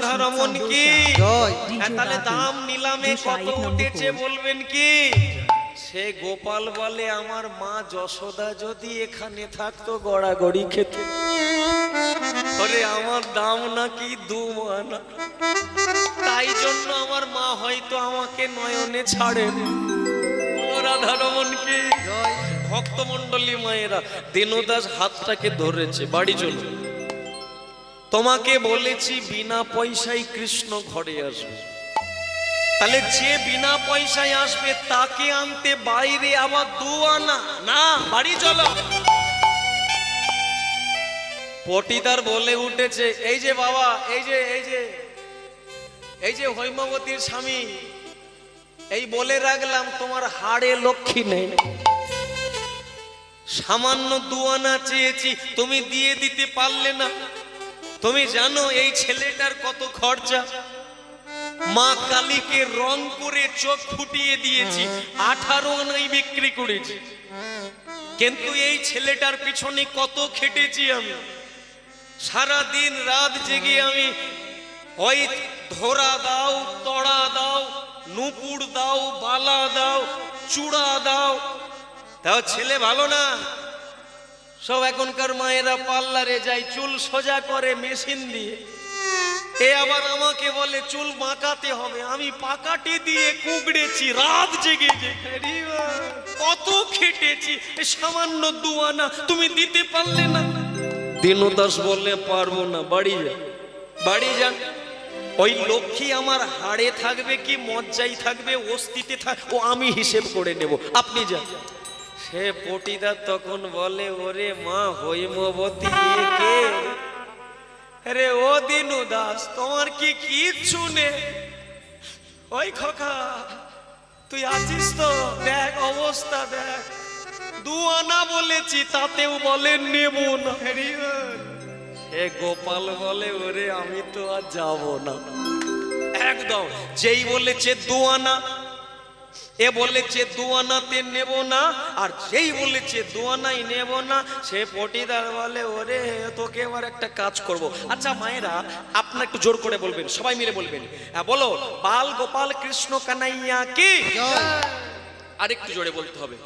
রাধা রমন কি তাহলে দাম নিলামে কত উঠেছে বলবেন কি? সে গোপাল বলে আমার মা যশোদা যদি এখানে থাকতো গড়াগড়ি খেত। ওরে আমার দাম নাকি 2 আনা, তাই জন্য আমার মা হয়তো আমাকে নয়নে ছাড়ে। রাধা রমন কি? ভক্তমণ্ডলী মায়েরা, দিনদাস হাতটাকে ধরেছে, বাড়ি চলো। তোমাকে বলেছি বিনা পয়সায় কৃষ্ণ ঘরে আসবে, তাহলে যে বিনা পয়সায় আসবে তাকে আনতে বাইরে আবার 2 আনা না, বাড়ি চলো। পটিদার বলে উঠেছে এই যে বাবা, এই যে হৈমবতীর স্বামী, এই বলে রাখলাম তোমার হাড়ে লক্ষ্মী নেই, সামান্য 2 আনা চেয়েছি, তুমি দিয়ে দিতে পারলে না। তুমি জানো এই ছেলেটার কত খরচা? মা কালীকে রং করে চোখ ফুটিয়ে দিয়েছি, 18 আনাই বিক্রি করেছি। কিন্তু এই ছেলেটার পিছনে কত খেটেছি আমি, সারা দিন রাত জেগে আমি ওই ধরা দাও, তড়া দাও, নুপুর দাও, বালা দাও, চূড়া দাও, তাও ছেলে ভালো না। সব এখনকার মায়েরা পার্লারে যায়, চুল সোজা করে মেশিন দিয়ে। এ আবার আমাকে বলে চুল বাঁকাতে হবে, আমি পাকাটি দিয়ে কুগড়েছি রাত জেগে জেগে, কত খেটেছি, সামান্য 2 আনা তুমি দিতে পারলে না। দিনদাস বললে পারবো না, বাড়ি যা, বাড়ি যান। ওই লক্ষ্মী আমার হাড়ে থাকবে কি মজ্জায় থাকবে, অস্তিতে থাকবে, ও আমি হিসেব করে নেব, আপনি যান। সে পটিদার তখন বলে ওরে মা হৈমবতী কে রে? ও দিনু দাস, তোমার কি কিচ্ছু নেই? ওই খোকা তুই আছিস তো, দেখ অবস্থা দেখ, 2 আনা বলেছি তাতেও বলে নেব না। সে গোপাল বলে ওরে আমি তো আর যাব না। একদম যেই বলেছে 2 আনা, এ বলেছে 2 আনাতে নেব না, আর যেই বলেছে 2 আনাই নেব না, সে পটিদার বলে ওরে তোকে এবার একটা কাজ করব। আচ্ছা মায়েরা আপনারা একটু জোর করে বলবেন, সবাই মিলে বলবেন, বলো বাল গোপাল কৃষ্ণ কানাইয়া কি? আরেকটু জোরে বলতে হবে,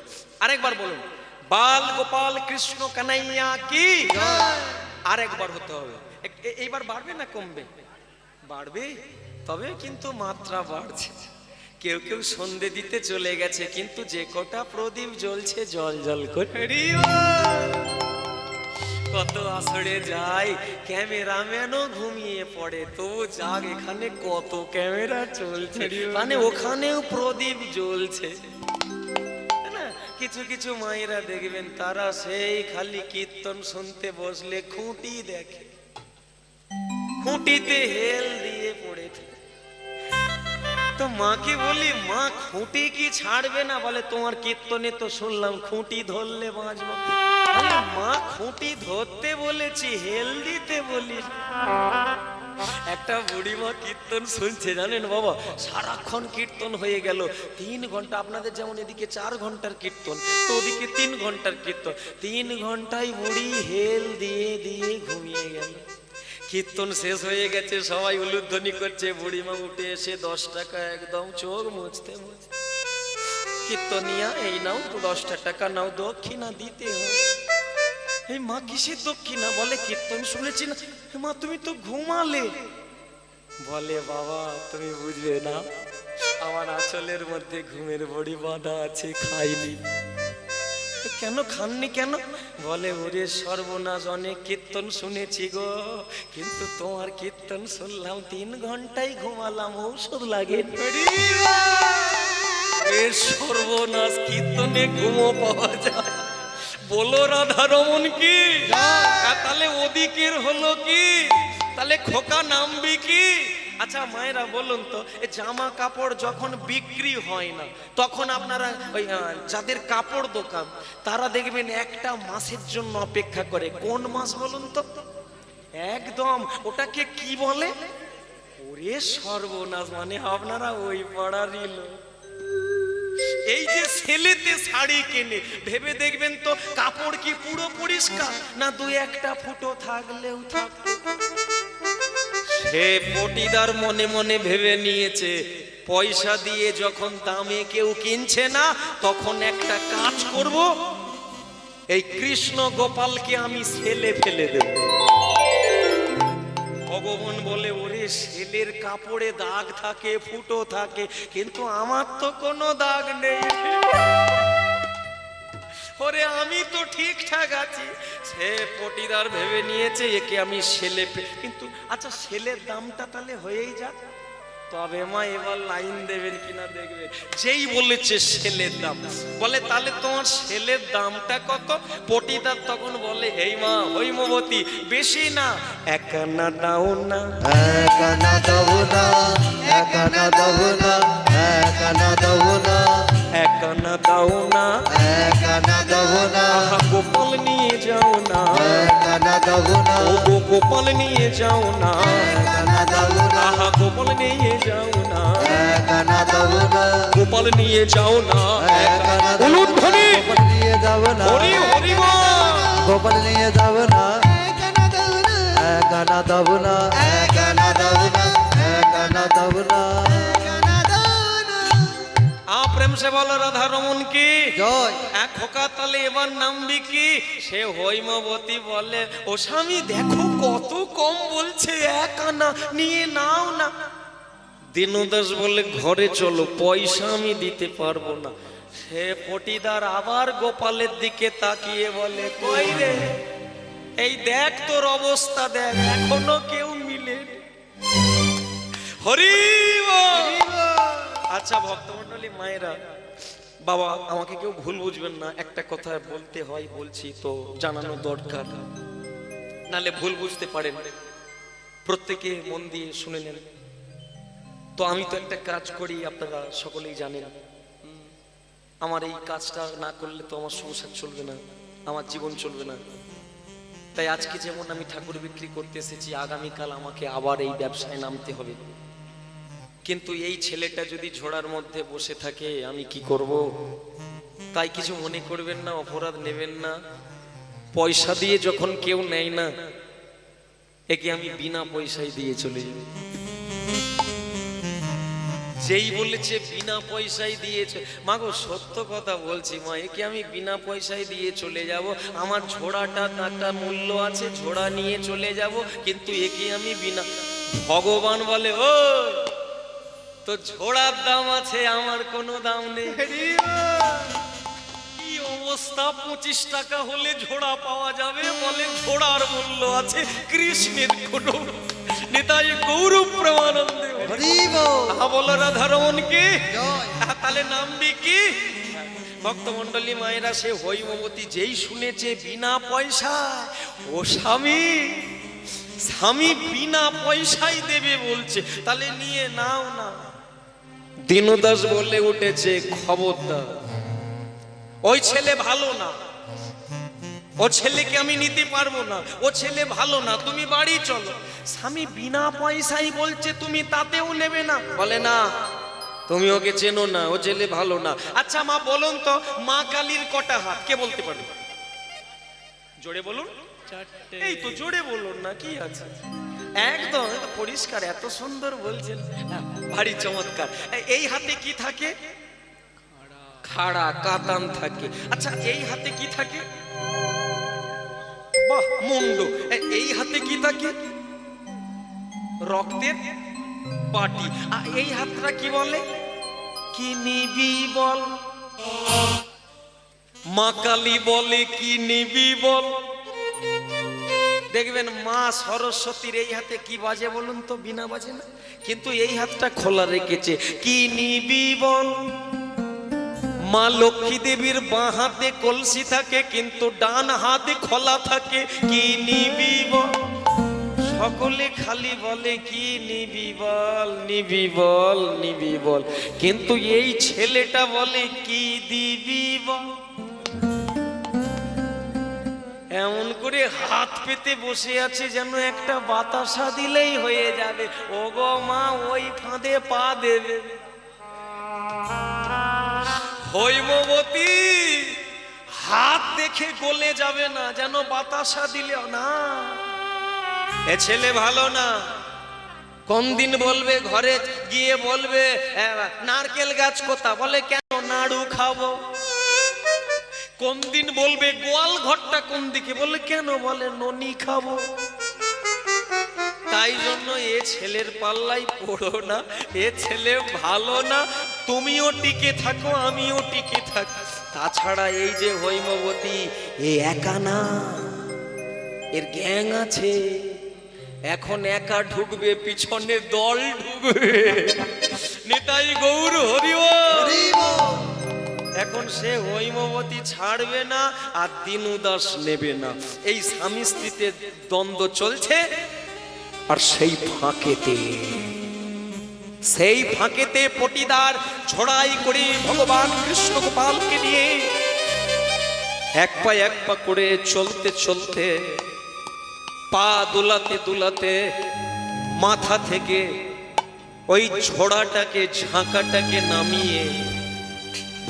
আরেকবার বলুন বাল গোপাল কৃষ্ণ কানাইয়া কি? আরেকবার হতে হবে। এইবার বাড়বে না কমবে? বাড়বে, তবে কিন্তু মাত্রা বাড়ছে। কেউ কেউ সন্ধে দিতে চলে গেছে, কিন্তু যে কটা প্রদীপ জ্বলছে জল জল করে। কত আসরে যায়, ক্যামেরাম্যানও ঘুমিয়ে পড়ে, তবু যাক এখানে কত ক্যামেরা চলছে, মানে ওখানেও প্রদীপ জ্বলছে। কিছু কিছু মায়েরা দেখবেন তারা সেই খালি কীর্তন শুনতে বসলে খুঁটি দেখে, খুঁটিতে হেল দিয়ে পড়ে থাকে। তো মাকে বলি মা খুঁটি কি ছাড়বে না? বলে তোমার কীর্তনে তো শুনলাম খুঁটি ধরলে বাঁচবো। মা খুঁটি ধরতে বলেছি, হেল দিতে বলি। একটা বুড়িমা কীর্তন শুনছে, জানেন বাবা, সারাক্ষণ কীর্তন হয়ে গেল 3 ঘন্টা। আপনাদের যেমন এদিকে 4 ঘন্টার কীর্তন, তো ওদিকে 3 ঘন্টার কীর্তন। 3 ঘন্টায় বুড়ি হেল দিয়ে দিয়ে ঘুমিয়ে গেল। কীর্তন শেষ হয়ে গেছে, সবাই উলুধ্বনি করছে, বুড়িমা উঠে এসে 10 টাকা একদম চোখ মুছতে মুছতে, কীর্তনিয়া এই নাও 10 টাকা নাও, দক্ষিণা দিতে হয়। এই মা কিসের দক্ষিণা? বলে কীর্তন শুনেছি না। মা তুমি তো ঘুমালে। বলে বাবা তুমি বুঝবে না, আমার আঁচলের মধ্যে ঘুমের বড়ি বাঁধা আছে, খাইনি। কেন খাননি কেন? বলে ওরে সর্বনাশ, অনেক কীর্তন শুনেছি গো, কিন্তু তোমার কীর্তন শুনলাম 3 ঘন্টায় ঘুমালাম, ঔষধ লাগে। সর্বনাশ, কীর্তনে ঘুমো পাওয়া যায়? বলো রাধা রমন কি? তাহলে ওদিকের হলো কি? তাহলে খোকা নামবি কি? আচ্ছা মায়েরা বলুন তো, জামা কাপড় যখন বিক্রি হয় না, তখন আপনারা ওই যাদের কাপড় দোকান তারা দেখবেন একটা মাসের জন্য অপেক্ষা করে। কোন মাস বলুন তো? একদম, ওটাকে কি বলে? ওরে সর্বনাশ, মানে আপনারা ওই পাড়ারই লোক। এই যে ছেলেতে শাড়ি কেনে, ভেবে দেখবেন তো কাপড় কি পুরো পরিষ্কার, না 2-1টা ফুটো থাকলেও থাকতো। সে পটিদার মনে মনে ভেবে নিয়েছে পয়সা দিয়ে যখন দামে কেউ কিনছে না, তখন একটা কাজ করব, এই কৃষ্ণ গোপালকে আমি সেলে ফেলে দেব। ভগবান বলে, ওরে সেলের কাপড়ে দাগ থাকে, ফুটো থাকে, কিন্তু আমার তো কোনো দাগ নেই, ওরে আমি তো ঠিকঠাক আছি। সে পটিদার ভেবে নিয়েছে একে আমি সেলে, কিন্তু আচ্ছা সেলের দামটা তাহলে হয়েই যাক, তবে মা এবার লাইন দেবেন কিনা দেখবে। যেই বলেছে সেলের দাম, বলে তাহলে তোমার সেলের দামটা কত? পটিদার তখন বলে, এই মা হৈমবতী, বেশি না, একানা দাও না, একানা দেব না, একানা দেব না, একানা দেব না, একানা দাও না, একানা দেব না, আহা গোপাল নিয়ে যাও না, একানা দেব না, ও গো গোপাল নিয়ে যাও না, একানা দেব না, আহা গোপাল নিয়ে যাও না, একানা দেব না, গোপাল নিয়ে যাও না, একানা দেব বলুন না, ধ্বনি, গোপাল নিয়ে যাব না, হরি হরি বল। গোপাল নিয়ে যাব না, একানা দেব না, একানা দেব না, একানা দেব না, একানা দেব না, একানা দেব না। প্রেম সে বলো রাধা রমন কি জয়। এক খোকা, তাহলে এবার নামবি কি? সে হৈমবতী বলে, ও স্বামী দেখো কত কম বলছে, এক আনা নিয়ে নাও না। দীনদাস বলে, ঘরে চলো, পয়সা আমি দিতে পারবো না। সে পটিদার আবার গোপালের দিকে তাকিয়ে বলে, কই রে, এই দেখ তোর অবস্থা দেখ, এখনো কেউ মিলে। হরি বল। আচ্ছা ভক্তমণ্ডলী মায়েরা, বাবা আমাকে কেউ ভুল বুঝবেন না, একটা কথা বলতে হয়, বলছি তো জানানো দরকার, নালে ভুল বুঝতে পারেন, প্রত্যেকে মন দিয়ে শুনে নেন। তো আমি তো একটা কাজ করি, আপনারা সকলেই জানেন, আমার এই কাজটা না করলে তো আমার সংসার চলবে না, আমার জীবন চলবে না। তাই আজকে যেমন আমি ঠাকুর বিক্রি করতে এসেছি, আগামীকাল আমাকে আবার এই ব্যবসায় নামতে হবে। কিন্তু এই ছেলেটা যদি ঝোড়ার মধ্যে বসে থাকে, আমি কি করব? তাই কিছু মনে করবেন না, অপরাধ নেবেন না। পয়সা দিয়ে যখন কেউ নেয় না, একে আমি বিনা পয়সায় দিয়ে চলে যাব। যেই বলেছে বিনা পয়সায় দিয়েছে, মাগো সত্য কথা বলছি মা, একে আমি বিনা পয়সায় দিয়ে চলে যাব। আমার ঝোড়াটা একটা মূল্য আছে, ঝোড়া নিয়ে চলে যাব, কিন্তু একে আমি বিনা। ভগবান বলে, ও তো ঝোড়ার দাম আছে, আমার কোনো দাম নেই। কি অবস্থা, 25 টাকা হলে ঝোড়া পাওয়া যাবে, বলে ঝোড়ার মূল্য আছে, কৃষ্ণের কোনো নেতাই গৌরব প্রেমানন্দে। হরি বল। বলো রাধা রমন কি, জয়। তাহলে নামবি কি? ভক্তমন্ডলী মায়েরা, সে হৈমবতী যেই শুনেছে বিনা পয়সা, ও স্বামী, স্বামী বিনা পয়সাই দেবে বলছে, তাহলে নিয়ে নাও না। দীনদাস বলে উঠেছে, খবরদার, ওই ছেলে ভালো না, ও ছেলেকে আমি নিতে পারবো না, ও ছেলে ভালো না, তুমি বাড়ি চলো। স্বামী বিনা পয়সাই বলছে, তুমি তাতেও নেবে না? বলে না, তুমি ওকে চেনো না, ও ছেলে ভালো না। আচ্ছা মা বলুন তো, মা কালীর কটা হাত, কে বলতে পারবে? জোরে বলুন। এই তো জোরে বলুন না, কি আছে, একদম পরিষ্কার, এত সুন্দর বলছেন, ভারী চমৎকার। এই হাতে কি থাকে? খাড়া কাতান থাকে। আচ্ছা এই হাতে কি থাকে? বাহ, মুন্ড। এই হাতে কি থাকে? রক্তের বাটি। আর এই হাতটা কি বলে? কি নিবি বল? মা কালী বলে, কি নিবি বল? দেখবেন মা সরস্বতীর এই হাতে কি বাজে বলুন তো? বিনা বাজে না, কিন্তু এই হাতটা খোলা রেখেছে, কি নিবি বল? মা লক্ষ্মী দেবীর বাঁ হাতে কলসি থাকে, কিন্তু ডান হাতে খোলা থাকে, কি নিবি বল? সকলে খালি বলে, কি নিবি বল, নিবি বল, নিবি বল, কিন্তু এই ছেলেটা বলে, কি দিবি বল? এমন করে হাত পেতে বসে আছে যেন একটা বাতাসা দিলেই হয়ে যাবে। ও গো মা, ওই ফাঁদে পা দেবে। হৈমবতী হাত দেখে গলে যাবে না, যেন বাতাসা দিলে না, এ ছেলে ভালো না, কোন দিন বলবে ঘরে গিয়ে বলবে নারকেল গাছ কোথা, বলে কেন নাড়ু খাবো। কোন দিন বলবে গোয়াল ঘরটা কোন দিকে, বলে কেন, বলে ননি খাবো। তাই জন্য এ ছেলের পাল্লাই পড়ো না, এ ছেলে ভালো না, তুমিও টিকে থাকো আমিও টিকে থাকি। তাছাড়া এই যে হৈমবতী এ একা না, এর গ্যাং আছে। এখন একা ঢুকবে, পিছনে দল ঢুকবে। নিতাই গৌর হরিবল। এখন সে হৈমবতী ছাড়বে না আর দিনু দাস নেবে না, এই স্বামী স্ত্রীতে দ্বন্দ্ব চলছে। আর সেই ফাঁকেতে পটিদার ঝড়াই করে ভগবান কৃষ্ণ গোপালকে নিয়ে এক পা করে চলতে চলতে, পা দুলাতে দুলাতে মাথা থেকে ওই ঝোড়াটাকে ঝাঁকাটাকে নামিয়ে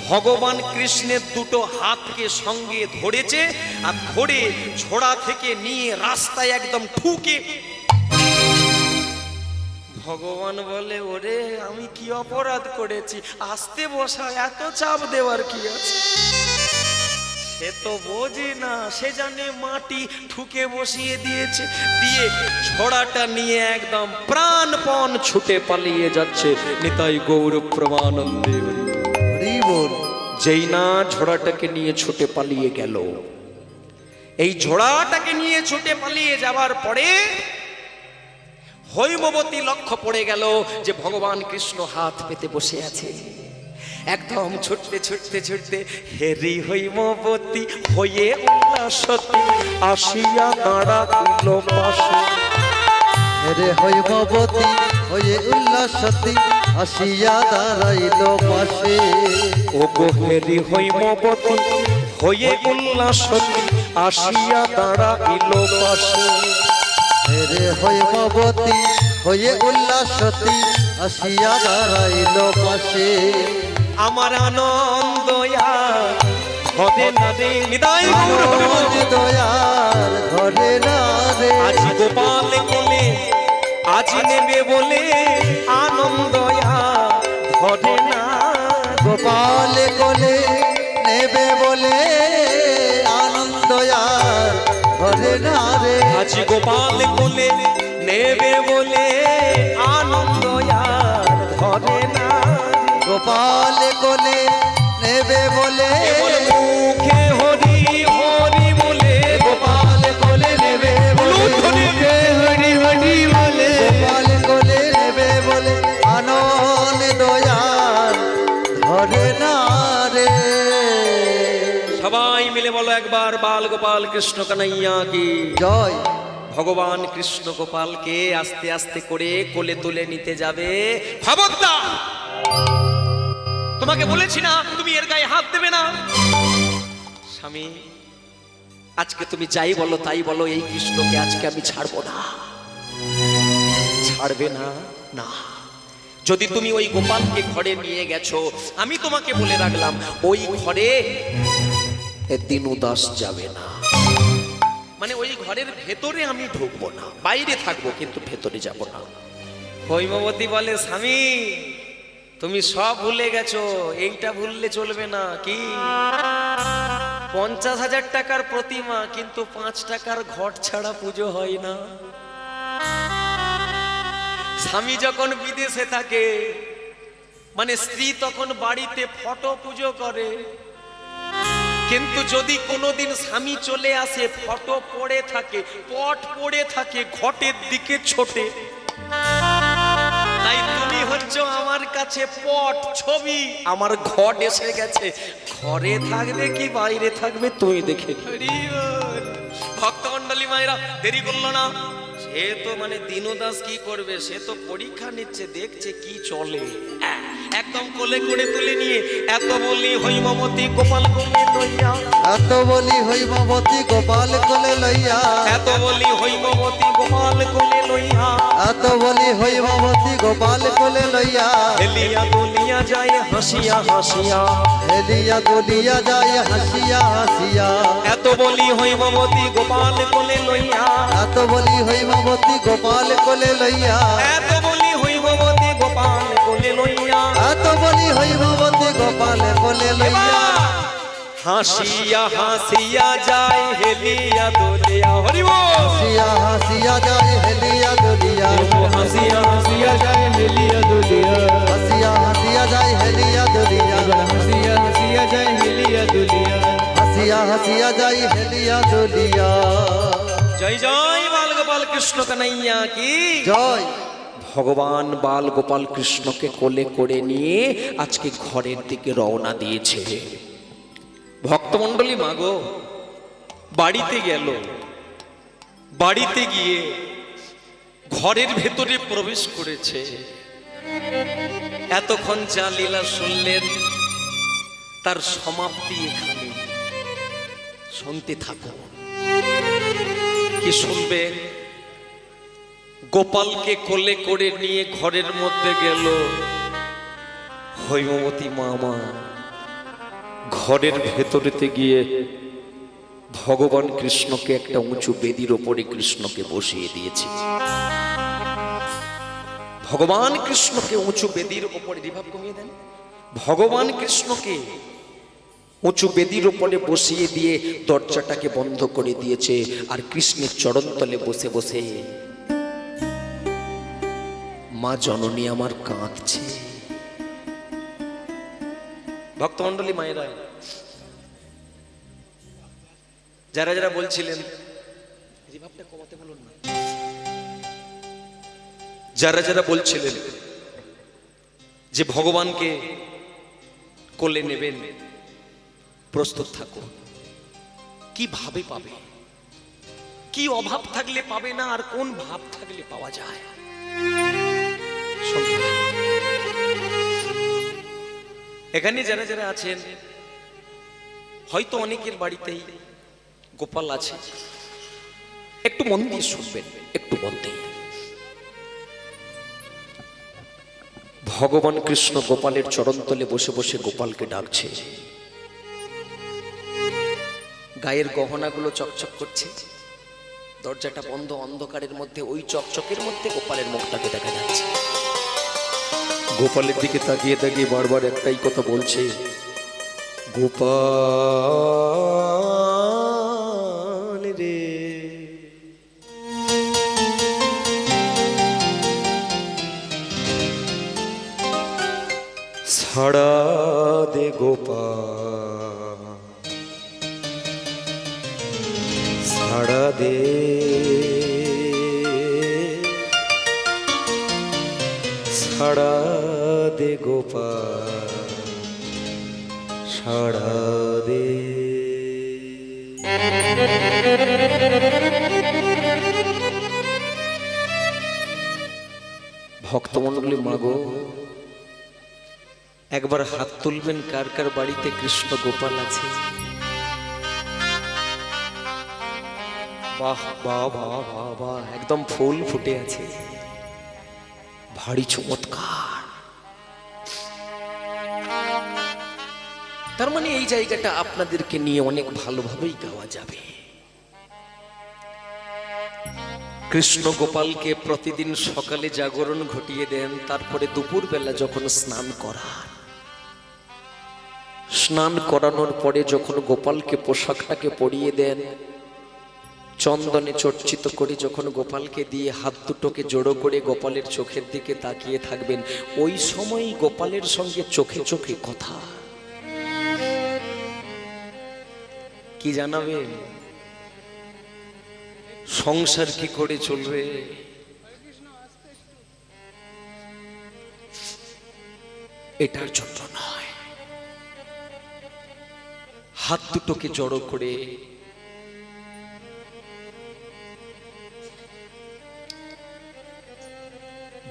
ভগবান কৃষ্ণের দুটো হাতকে সঙ্গে ধরেছে, আর ধরে ঝোড়া থেকে নিয়ে রাস্তায় একদম ঠুকে। ভগবান বলে, ওরে আমি কি অপরাধ করেছি, আসতে বসা, এত চাপ দেওয়ার কি আছে। সে তো বোঝে না, সে জানে মাটি ঠুকে বসিয়ে দিয়েছে, দিয়ে ঝোড়াটা নিয়ে একদম প্রাণপণ ছুটে পালিয়ে যাচ্ছে। নিতাই গৌর প্রমানন্দে হরি বল। যেই না ঝোড়াটাকে নিয়ে ছুটে পালিয়ে গেল, এই ঝোড়াটাকে নিয়ে ছুটে পালিয়ে যাওয়ার পরে হৈমবতী লক্ষ্য পড়ে গেল যে ভগবান কৃষ্ণ হাত পেতে বসে আছে। একদম ছুটতে ছুটতে ছুটতে হেরি হৈমবতী হয়ে উল্লাসতী আসিয়া দাঁড়াইল পাশে। হেরে হৈমবতী হয়ে উল্লাসতী আসিয়া দাঁড়াইল পাশে। ও গো হেরি হৈমবতী হয়ে উল্লাসতী আসিয়া দাঁড়াইল পাশে। হেরে হৈমবতী হয়ে উল্লাসতী আসিয়া দাঁড়াইল পাশে। আমার আনন্দ হবে না রে নিতাই গৌর হরিবল। দয়ার ঘরে না রে, আজ গোপাল কোলে আজ নেবে বলে আনন্দ হবে না। গোপাল কোলে নেবে বলে আনন্দ আর ঘরে না রে। আজ গোপাল কোলে নেবে বলে আনন্দ ধরে না। গোপাল কোলে নেবে বলে মুখে হরি হরি বলে, গোপাল কোলে নেবে বলে হরি হরি বলে, গোপাল কোলে নেবে বলে আনন্দ দয়ার ঘরে না রে। সবাই মিলে বলো একবার, বাল গোপাল কৃষ্ণ কানাইয়া কি জয়। ভগবান কৃষ্ণ গোপালকে আস্তে আস্তে করে কোলে তুলে নিতে যাবে। খবরদার, তোমাকে বলেছি না তুমি এর গায়ে হাত দেবে না। স্বামী, আজকে তুমি যাই বলো তাই বলো, এই কৃষ্ণকে আজকে আমি ছাড়বো না। ছাড়বে না? না। যদি তুমি ওই গোপালকে ঘরে নিয়ে গেছো, আমি তোমাকে বলে রাখলাম ওই ঘরে দিনু দাস যাবে না। মানে ওই ঘরের ভেতরে আমি ঢুকবো না, বাইরে থাকবো কিন্তু ভেতরে যাব না। হৈমবতী বলে, স্বামী তুমি সব ভুলে গেছো, এইটা ভুললে চলবে না। কি 50,000 টাকার প্রতিমা, কিন্তু 5 টাকার ঘট ছাড়া পুজো হয় না। স্বামী যখন বিদেশে থাকে, মানে স্ত্রী তখন বাড়িতে ফটো পুজো করে, কিন্তু যদি কোনোদিন স্বামী চলে আসে, ফটো পড়ে থাকে, পট পড়ে থাকে, ঘটের দিকে ছোটে। তাই তুমি হচ্ছে আমার কাছে পট, ছবি, আমার ঘট এসে গেছে, ঘরে থাকবে কি বাইরে থাকবে তুই দেখে। ভক্তমণ্ডলী মায়েরা, দেরি করলো না। সে তো মানে দিনু দাস কি করবে, সে তো পরীক্ষা নিচ্ছে, দেখছে কি চলে। একদম কোলে করে তুলে নিয়ে এত বলি হৈমবতী গোপাল কোলে লইয়া, এত বলি হৈমবতী গোপাল কোলে লইয়া, এত বলি হৈমবতী গোপাল কোলে লইয়া, এত বলি হৈমবতী গোপাল কোলে লইয়া, হেলিয়া দুলিয়া যায় হাসিয়া হাসিয়া, হেলিয়া দুলিয়া যায় হাসিয়া হাসিয়া, এত বলি হৈমবতী গোপাল কোলে লইয়া, এত বলি হৈমবতী গোপাল কোলে লইয়া, এত বলি হৈমবতী গোপাল কোলে লইয়া, এত বলি হৈমবতী গোপাল কোলে লইয়া, হাসিয়া হাসিয়া যায় হেলিয়া দুলিয়া, হরি বল। হাসিয়া হাসিয়া যায় হেলিয়া দুলিয়া, হাসিয়া হাসিয়া যায় হেলিয়া দুলিয়া, হাসিয়া হাসিয়া যায় হেলিয়া দুলিয়া, হাসিয়া হাসিয়া যায় হেলিয়া দুলিয়া। হাসিয়া হাসিয়া যায় হেলিয়া দুলিয়া। জয় জয় বাল গোপাল কৃষ্ণ কানাইয়া কি জয়। ভগবান বাল গোপাল কৃষ্ণকে কোলে করে নিয়ে আজকে ঘরের দিকে রওনা দিয়েছে। ভক্তমণ্ডলী মাগো বাড়িতে গেল, বাড়িতে গিয়ে ঘরের ভেতরে প্রবেশ করেছে। এতক্ষণ যা লীলা শুনলেন তার সমাপ্তি এখানে, শুনতে থাকো। কি শুনবে? গোপালকে কোলে করে নিয়ে ঘরের মধ্যে গেল হৈমবতী মামা। ঘরের ভেতরেতে গিয়ে ভগবান কৃষ্ণকে একটা উঁচু বেদির ওপরে কৃষ্ণকে বসিয়ে দিয়েছে। ভগবান কৃষ্ণকে উঁচু বেদির ওপরে, রিভাব কমিয়ে দেন, ভগবান কৃষ্ণকে উঁচু বেদির ওপরে বসিয়ে দিয়ে দরজাটাকে বন্ধ করে দিয়েছে। আর কৃষ্ণের চরণতলে বসে বসে মা জননী আমার কাঁদছে। ভক্তমণ্ডলী মায়েরা, যারা যারা বলছিলেন রিভাবটা কমাতে বলুন না, যারা যারা বলছিলেন যে ভগবানকে কোলে নেবেন, প্রস্তুত থাকুন। কি ভাবে পাবে, কি অভাব থাকলে পাবে না, আর কোন ভাব থাকলে পাওয়া যায়। এখানে যারা যারা আছেন হয়তো অনেকের বাড়িতেই গোপাল আছে, একটু মন দিয়ে শুনবেন, একটু মন দিয়ে। ভগবান কৃষ্ণ গোপালের চরণতলে বসে বসে গোপালকে ডাকছে। গায়ের গহনাগুলো চকচক করছে, দরজাটা বন্ধ, অন্ধকারের মধ্যে ওই চকচকের মধ্যে গোপালের মুখটাকে দেখা যাচ্ছে। গোপালের দিকে তাকিয়ে তাকিয়ে বারবার একটাই কথা বলছে, গোপাল রে, ছাড়া দে গোপাল, ছাড়া দে, ছাড়া দে গোপাল, ছাড়া দে। ভক্তমণ্ডলী মাগো, একবার হাত তুলবেন কার কার বাড়িতে কৃষ্ণ গোপাল আছে। বাহ বাহ বাহ বাহ বাহ, একদম ফুল ফুটে আছে, ভারী চমৎকার। তার মানে এই জায়গাটা আপনাদেরকে নিয়ে অনেক ভালোভাবেই গাওয়া যাবে। কৃষ্ণ গোপালকে প্রতিদিন সকালে জাগরণ ঘটিয়ে দেন, তারপরে দুপুর বেলা যখন স্নান করান, স্নান করানোর পরে যখন গোপালকে পোশাকটাকে পরিয়ে দেন, চন্দনে চর্চিত করে যখন গোপালকে দিয়ে হাত দুটোকে জড়ো করে গোপালের চোখের দিকে তাকিয়ে থাকবেন, ওই সময়ই গোপালের সঙ্গে চোখে চোখে কথা। কি জানাবেন? সংসার কি করে চলবে, এটার জন্য নয়। হাত দুটোকে জড়ো করে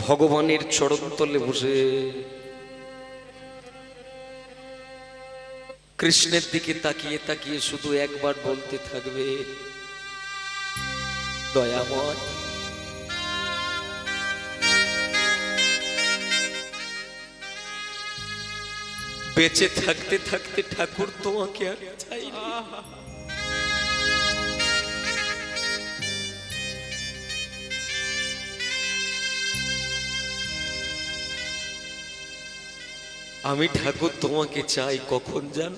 ভগবানের চরণতলে বসে কৃষ্ণের দিকে তাকিয়ে তাকিয়ে শুধু একবার বলতে থাকবে, দয়াময় বেঁচে থাকতে থাকতে ঠাকুর তোমাকে আর চাইনি। আমি ঠাকুর তোমাকে চাই কখন জান?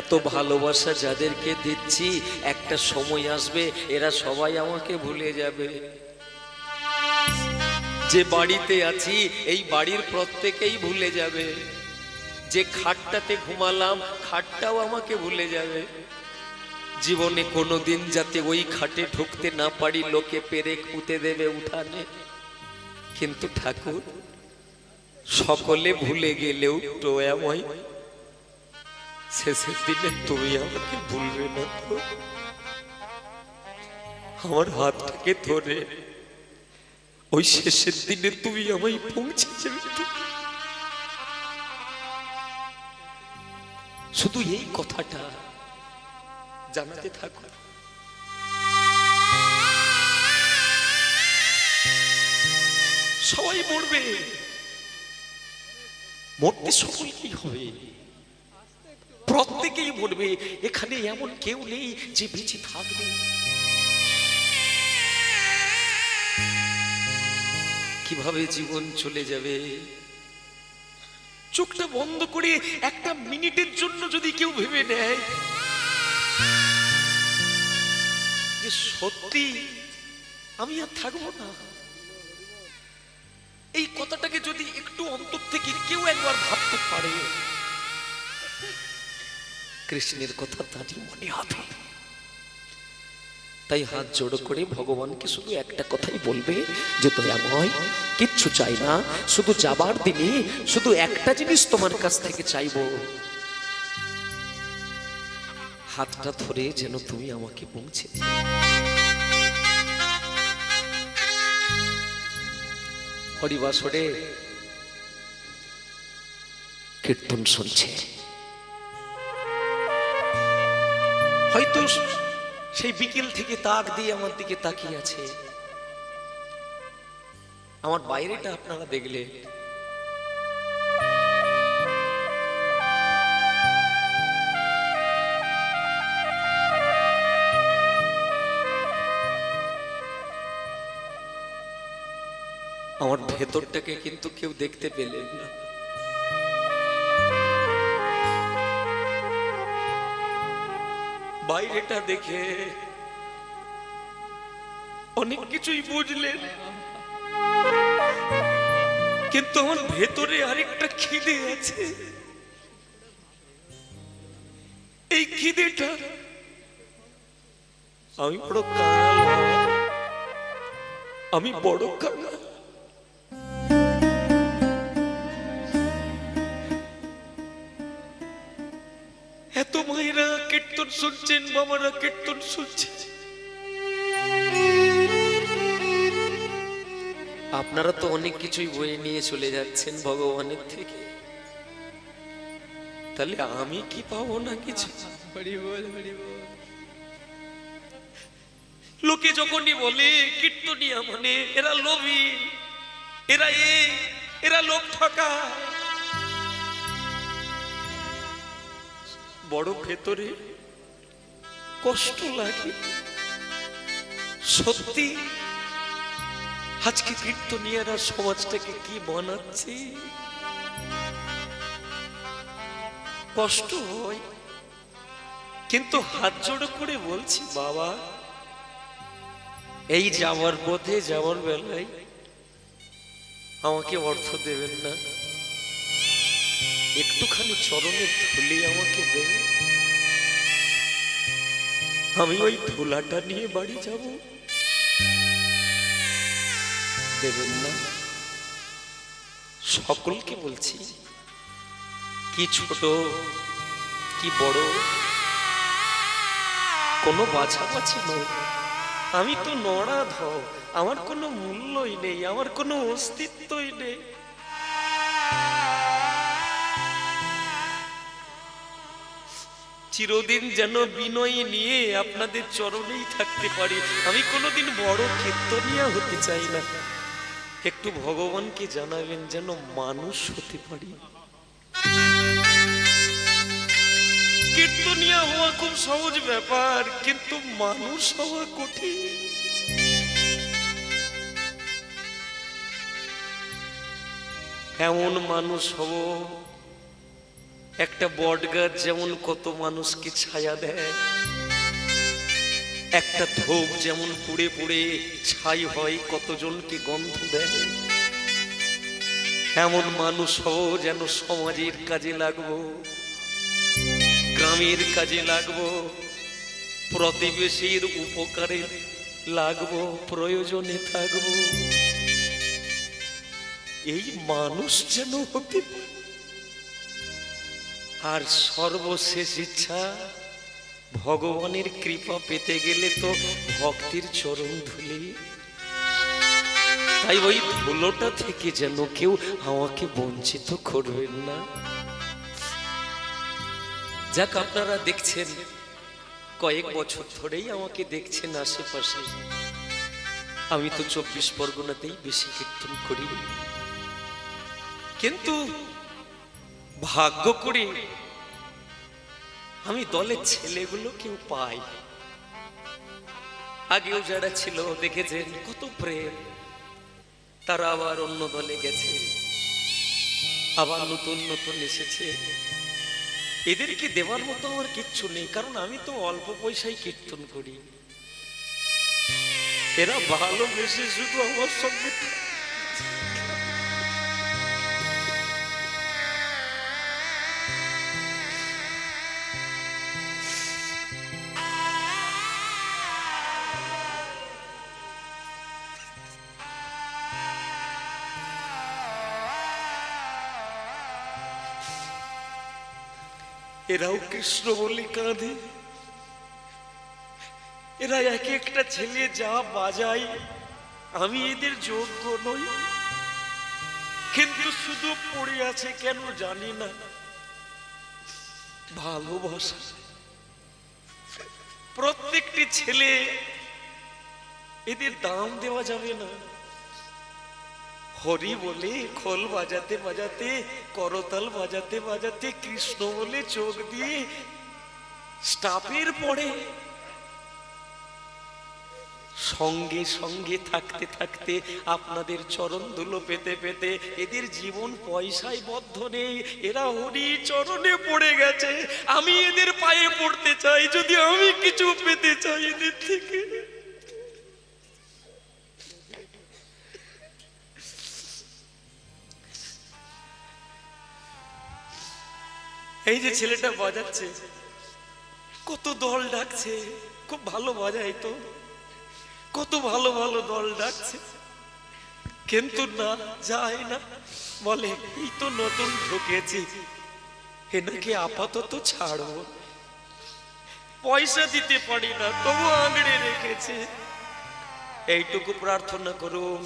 এত ভালোবাসা যাদেরকে দিচ্ছি একটা সময় আসবে এরা সবাই আমাকে ভুলে যাবে। যে বাড়িতে আছি এই বাড়ির প্রত্যেকেই ভুলে যাবে। যে খাটটাতে ঘুমালাম খাটটাও আমাকে ভুলে যাবে। জীবনে কোনোদিন যাতে ওই খাটে ঢুকতে না পারি, লোকে পেরেক পুঁতে দেবে উঠানে। কিন্তু ঠাকুর সকলে ভুলে গেলেও দয়াময় শেষের দিনে তুমি আমাকে ভুলবে না তো? আমার হাতটাকে ধরে ওই শেষের দিনে তুমি আমায় পৌঁছে যাবে তো? শুধু এই কথাটা জানাতে থাকো। সবাই মরবে, মরতে সকলকেই হবে, প্রত্যেকেই মরবে। এখানে এমন কেউ নেই যে বেঁচে থাকবে। কিভাবে জীবন চলে যাবে চোখটা বন্ধ করে একটা মিনিটের জন্য যদি কেউ ভেবে নেয় যে সত্যি আমি আর থাকবো না, এই কথাটাকে যদি একটু অন্তর থেকে কেউ একবার ভাবতে পারে, কৃষ্ণের কথা তারই মনে হবে। তাই হাত জোড় করে ভগবানকে শুধু একটা কথাই বলবে যে দয়াময় কিচ্ছু চাই না, শুধু যাবার দিনে শুধু একটা জিনিস তোমার কাছ থেকে চাইবো, হাতটা ধরে যেন তুমি আমাকে পৌঁছে দিও। হরিবাসরে কীর্তন শুনছে, হয়তো সেই বিকেল থেকে তাক দিয়ে আমার দিকে তাকিয়ে আছে। আমার বাইরেটা আপনারা দেখলে আমার ভেতরটাকে কিন্তু কেউ দেখতে পেলেন না। বাইরেটা দেখে অনেক কিছুই বুঝলেন, কিন্তু আমার ভেতরে আরেকটা খিদে আছে। এই খিদেটা আমি বড় কাঙাল, আমি বড় কাঙাল। এত মায়েরা কীর্তন শুনছেন, বাবারা কীর্তন শুনছেন, আপনারা তো অনেক কিছুই বয়ে নিয়ে চলে যাচ্ছেন ভগবানের থেকে, তাহলে আমি কি পাবো না কিছু? লোকে যখনই বলে কীর্তনিয়া মানে এরা লোভী, এরা লোক ঠকা, বড় ভেতরে কষ্ট লাগে। সত্যি আজকে কীর্তনিয়ারা সমাজটাকে কি বানাচ্ছে, কষ্ট হয়। কিন্তু হাত জোড় করে বলছি বাবা, এই যাওয়ার পথে যাওয়ার বেলায় আমাকে অর্থ দেবেন না, একটুখানি চরণে ধুলে আমাকে দেবে, আমি ওই ধুলাটা নিয়ে বাড়ি যাব। দেবেন না? সকলকে বলছি, কি ছোট কি বড় কোনো বাছাবাছি নয়, আমি তো নরাধম, আমার কোনো মূল্যই নেই, আমার কোনো অস্তিত্বই নেই। চিরদিন যেন বিনয় নিয়ে আপনাদের চরণেই থাকতে পারি। আমি কোনোদিন বড় কীর্তনিয়া হতে চাই না, একটু ভগবানকে জানাবেন যেন মানুষ হতে পারি। কীর্তনিয়া হওয়া খুব সহজ ব্যাপার, কিন্তু মানুষ হওয়া কঠিন। এমন মানুষ হব, একটা বট গাছ যেমন কত মানুষকে ছায়া দেয়, একটা ধূপ যেমন পুড়ে পুড়ে ছাই হয় কতজনকে গন্ধ দেয়, এমন মানুষ হব যেন সমাজের কাজে লাগবো, গ্রামের কাজে লাগবো, প্রতিবেশীর উপকারে লাগবো, প্রয়োজনে থাকবো। এই মানুষ যেন হতে পারে। আর সর্বশেষ ইচ্ছা, ভগবানের কৃপা পেতে গেলে তো ভক্তির চরণ ধুলি। তাই ওই ধুলোটা থেকে যেন কেউ আমাকে বঞ্চিত করবেন না। যাক, আপনারা দেখছেন, কয়েক বছর ধরেই আমাকে দেখছেন আশেপাশে। আমি তো 24 পরগনাতেই বেশি কীর্তন করি, কিন্তু ভাগ্য করে আমি দলের ছেলেগুলো কেউ পাই। আগেও যারা ছিল দেখেছেন কত প্রেম, তারা আবার অন্য দলে গেছে, আবার নতুন নতুন এসেছে। এদেরকে দেওয়ার মতো আমার কিচ্ছু নেই, কারণ আমি তো অল্প পয়সায় কীর্তন করি। এরা ভালোবেসে শুধু আমার সঙ্গে এরাও কৃষ্ণ বলে কাঁদে। এরা এক একটা ছেলে যা বাজায়, আমি এদের যোগ্য নই, কিন্তু শুধু পড়ে আছে কেন জানি না ভালোবাসা। প্রত্যেকটি ছেলে, এদের দাম দেওয়া যাবে না। হরি বলে খোল বাজাতে বাজাতে, করতাল বাজাতে বাজাতে, কৃষ্ণ বলে চোখ দিয়ে স্টাফের পড়ে, সঙ্গে সঙ্গে থাকতে থাকতে, আপনাদের চরণ ধুলো পেতে পেতে এদের জীবন পয়সায় বদ্ধ নেই। এরা হরি চরণে পড়ে গেছে। আমি এদের পায়ে পড়তে চাই, যদি আমি কিছু পেতে চাই এদের থেকে। এই যে ছেলেটা বাজাচ্ছে, কত দল ডাকছে, খুব ভালো বাজায় তো, কত ভালো ভালো দল ডাকছে, কিন্তু না, যায় না। বলে এই তো নতুন ঢুকেছি, এনাকে আপাতত ছাড়বো। পয়সা দিতে পারি না, তবু আঁকড়ে রেখেছে। এইটুকু প্রার্থনা করুন,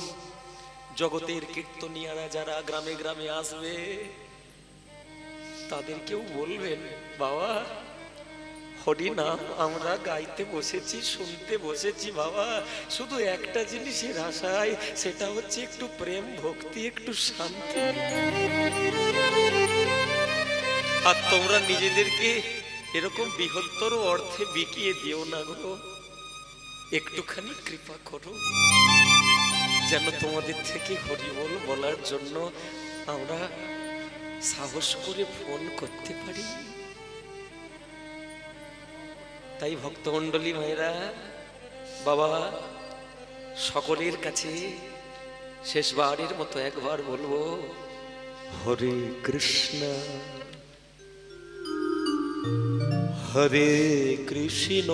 জগতের কীর্তনিয়ারা যারা গ্রামে গ্রামে আসবে, তাদেরকেও বলবেন, বাবা হরি নাম আমরা গাইতে বসেছি, শুনতে বসেছি বাবা, শুধু একটা জিনিসের আশায়, সেটা হচ্ছে একটু প্রেম ভক্তি, একটু শান্তি। আর তোমরা নিজেদেরকে এরকম বৃহত্তর অর্থে বিকিয়ে দিও না গো, একটুখানি কৃপা করো, যেন তোমাদের থেকে হরি বল বলার জন্য আমরা সাহস করে ফোন করতে পারি। তাই ভক্তমণ্ডলী ভাইরা, বাবা সকলের কাছে শেষবারের মতো একবার বলবো, হরে কৃষ্ণ হরে কৃষ্ণ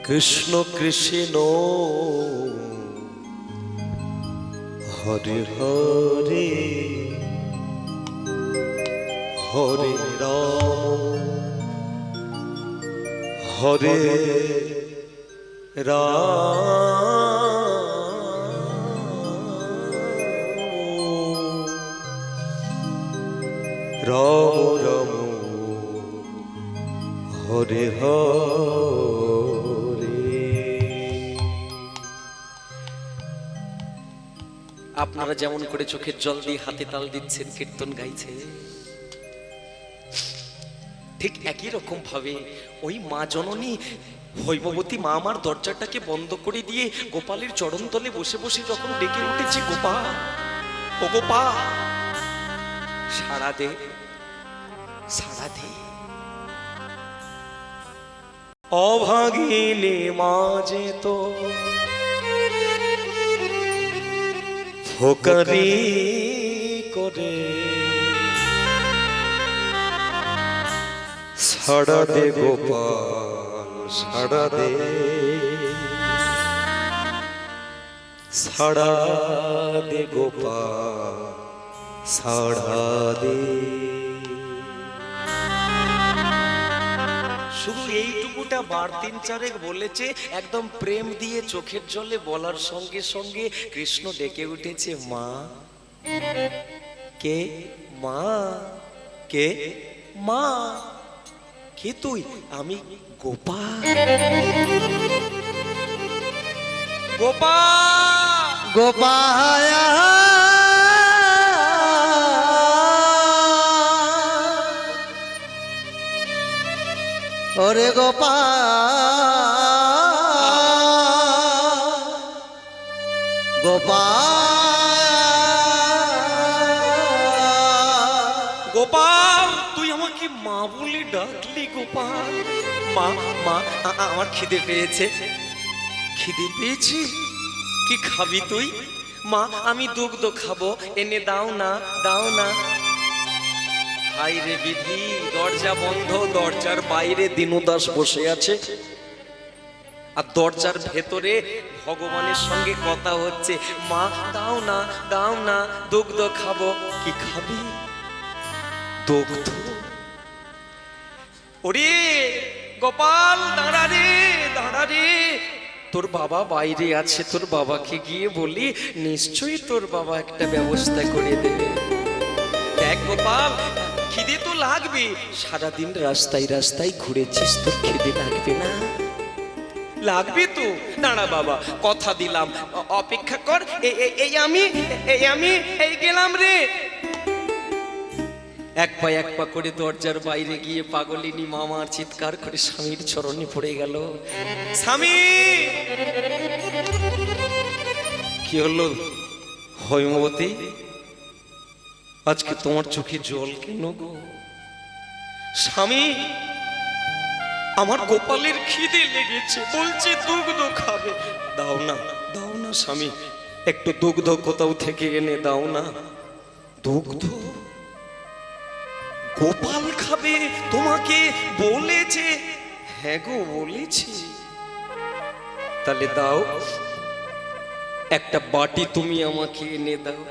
কৃষ্ণ কৃষ্ণ হরে হরে হরে রাম হরে রাম রাম রাম হরে হরে। আপনারা যেমন করে চোখের জল দিয়ে হাতে তাল দিচ্ছেন, কীর্তন গাইছে, ঠিক একই রকম ভাবে ওই মা জননী হৈমবতী মা আমার দরজাটাকে বন্ধ করে দিয়ে গোপালের চরণ তলে বসে বসে যখন ডেকে উঠেছি, গোপাল ও গোপাল, সাড়া দে, সাড়া দে। অভাগিনী মাঝে তো ফোকারি করে, সাড়া দে গোপাল সাড়া দে, সাড়া দে গোপাল সাড়া দে। শুধু এইটুকুটা বার তিন চারেক বলেছে, একদম প্রেম দিয়ে চোখের জলে বলার সঙ্গে সঙ্গে কৃষ্ণ ডেকে উঠেছে, মা। কে? মা। কে? মা। কে তুই? আমি গোপাল। গোপাল, গোপায়া ওরে গোপাল, গোপাল, গোপাল, তুই আমাকে মা বলে ডাকলি গোপাল? মা, মা, আমার খিদে পেয়েছে। খিদে পেয়েছি? কি খাবি তুই? মা, আমি দুগ্ধ খাবো, এনে দাও না, দাও না। হাই রে বিধি, দরজা বন্ধ, দরজার বাইরে দীনদাস বসে আছে, আর দরজার ভেতরে ভগবানের সঙ্গে কথা হচ্ছে। মা, দাও না, দাও না, দুগ্ধ খাবো। কি খাবি? দুগ্ধ? ওরে গোপাল, দাঁড়া রে, দাঁড়া রে, তোর বাবা বাইরে আছে, তোর বাবাকে গিয়ে বলি, নিশ্চয়ই তোর বাবা একটা ব্যবস্থা করে দেবে। দেখ গোপাল, খিদে তো লাগবে, সারাদিন রাস্তায় রাস্তায় ঘুরেছিস, তোর খিদে লাগবে না? লাগবে তো। দাঁড়া বাবা, কথা দিলাম, অপেক্ষা কর। এই গেলাম রে। এক পা করে দরজার বাইরে গিয়ে পাগলিনী মামার চিৎকার করে স্বামীর চরণে পড়ে গেল। স্বামী! কি হলো হৈমবতী, আজকে তোমার চোখে জল কেন গো? স্বামী, আমার গোপালের খিদে লেগেছে, বলছে দুগ্ধ খাবে। দাও না, দাও না স্বামী, একটু দুগ্ধ কোথাও থেকে এনে দাও না। দুগ্ধ? গোপাল খাবে? তোমাকে বলেছে? হ্যাঁ গো, বলেছি। তাহলে দাও, একটা বাটি তুমি আমাকে এনে দাও।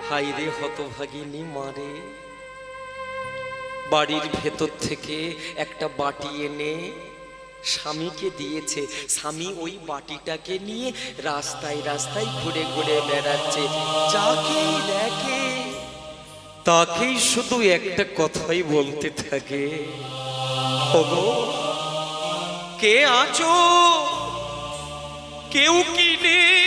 হাই রে হতভাগিনী মারে, বাড়ির ভেতর থেকে একটা বাটি এনে স্বামীকে দিয়েছে। স্বামী ওই বাটিটাকে নিয়ে রাস্তায় রাস্তায় ঘুরে ঘুরে বেড়াচ্ছে। যাকেই দেখে তাকেই শুধু একটা কথাই বলতে থাকে, ওগো কে আছো? কেউ কি নেই?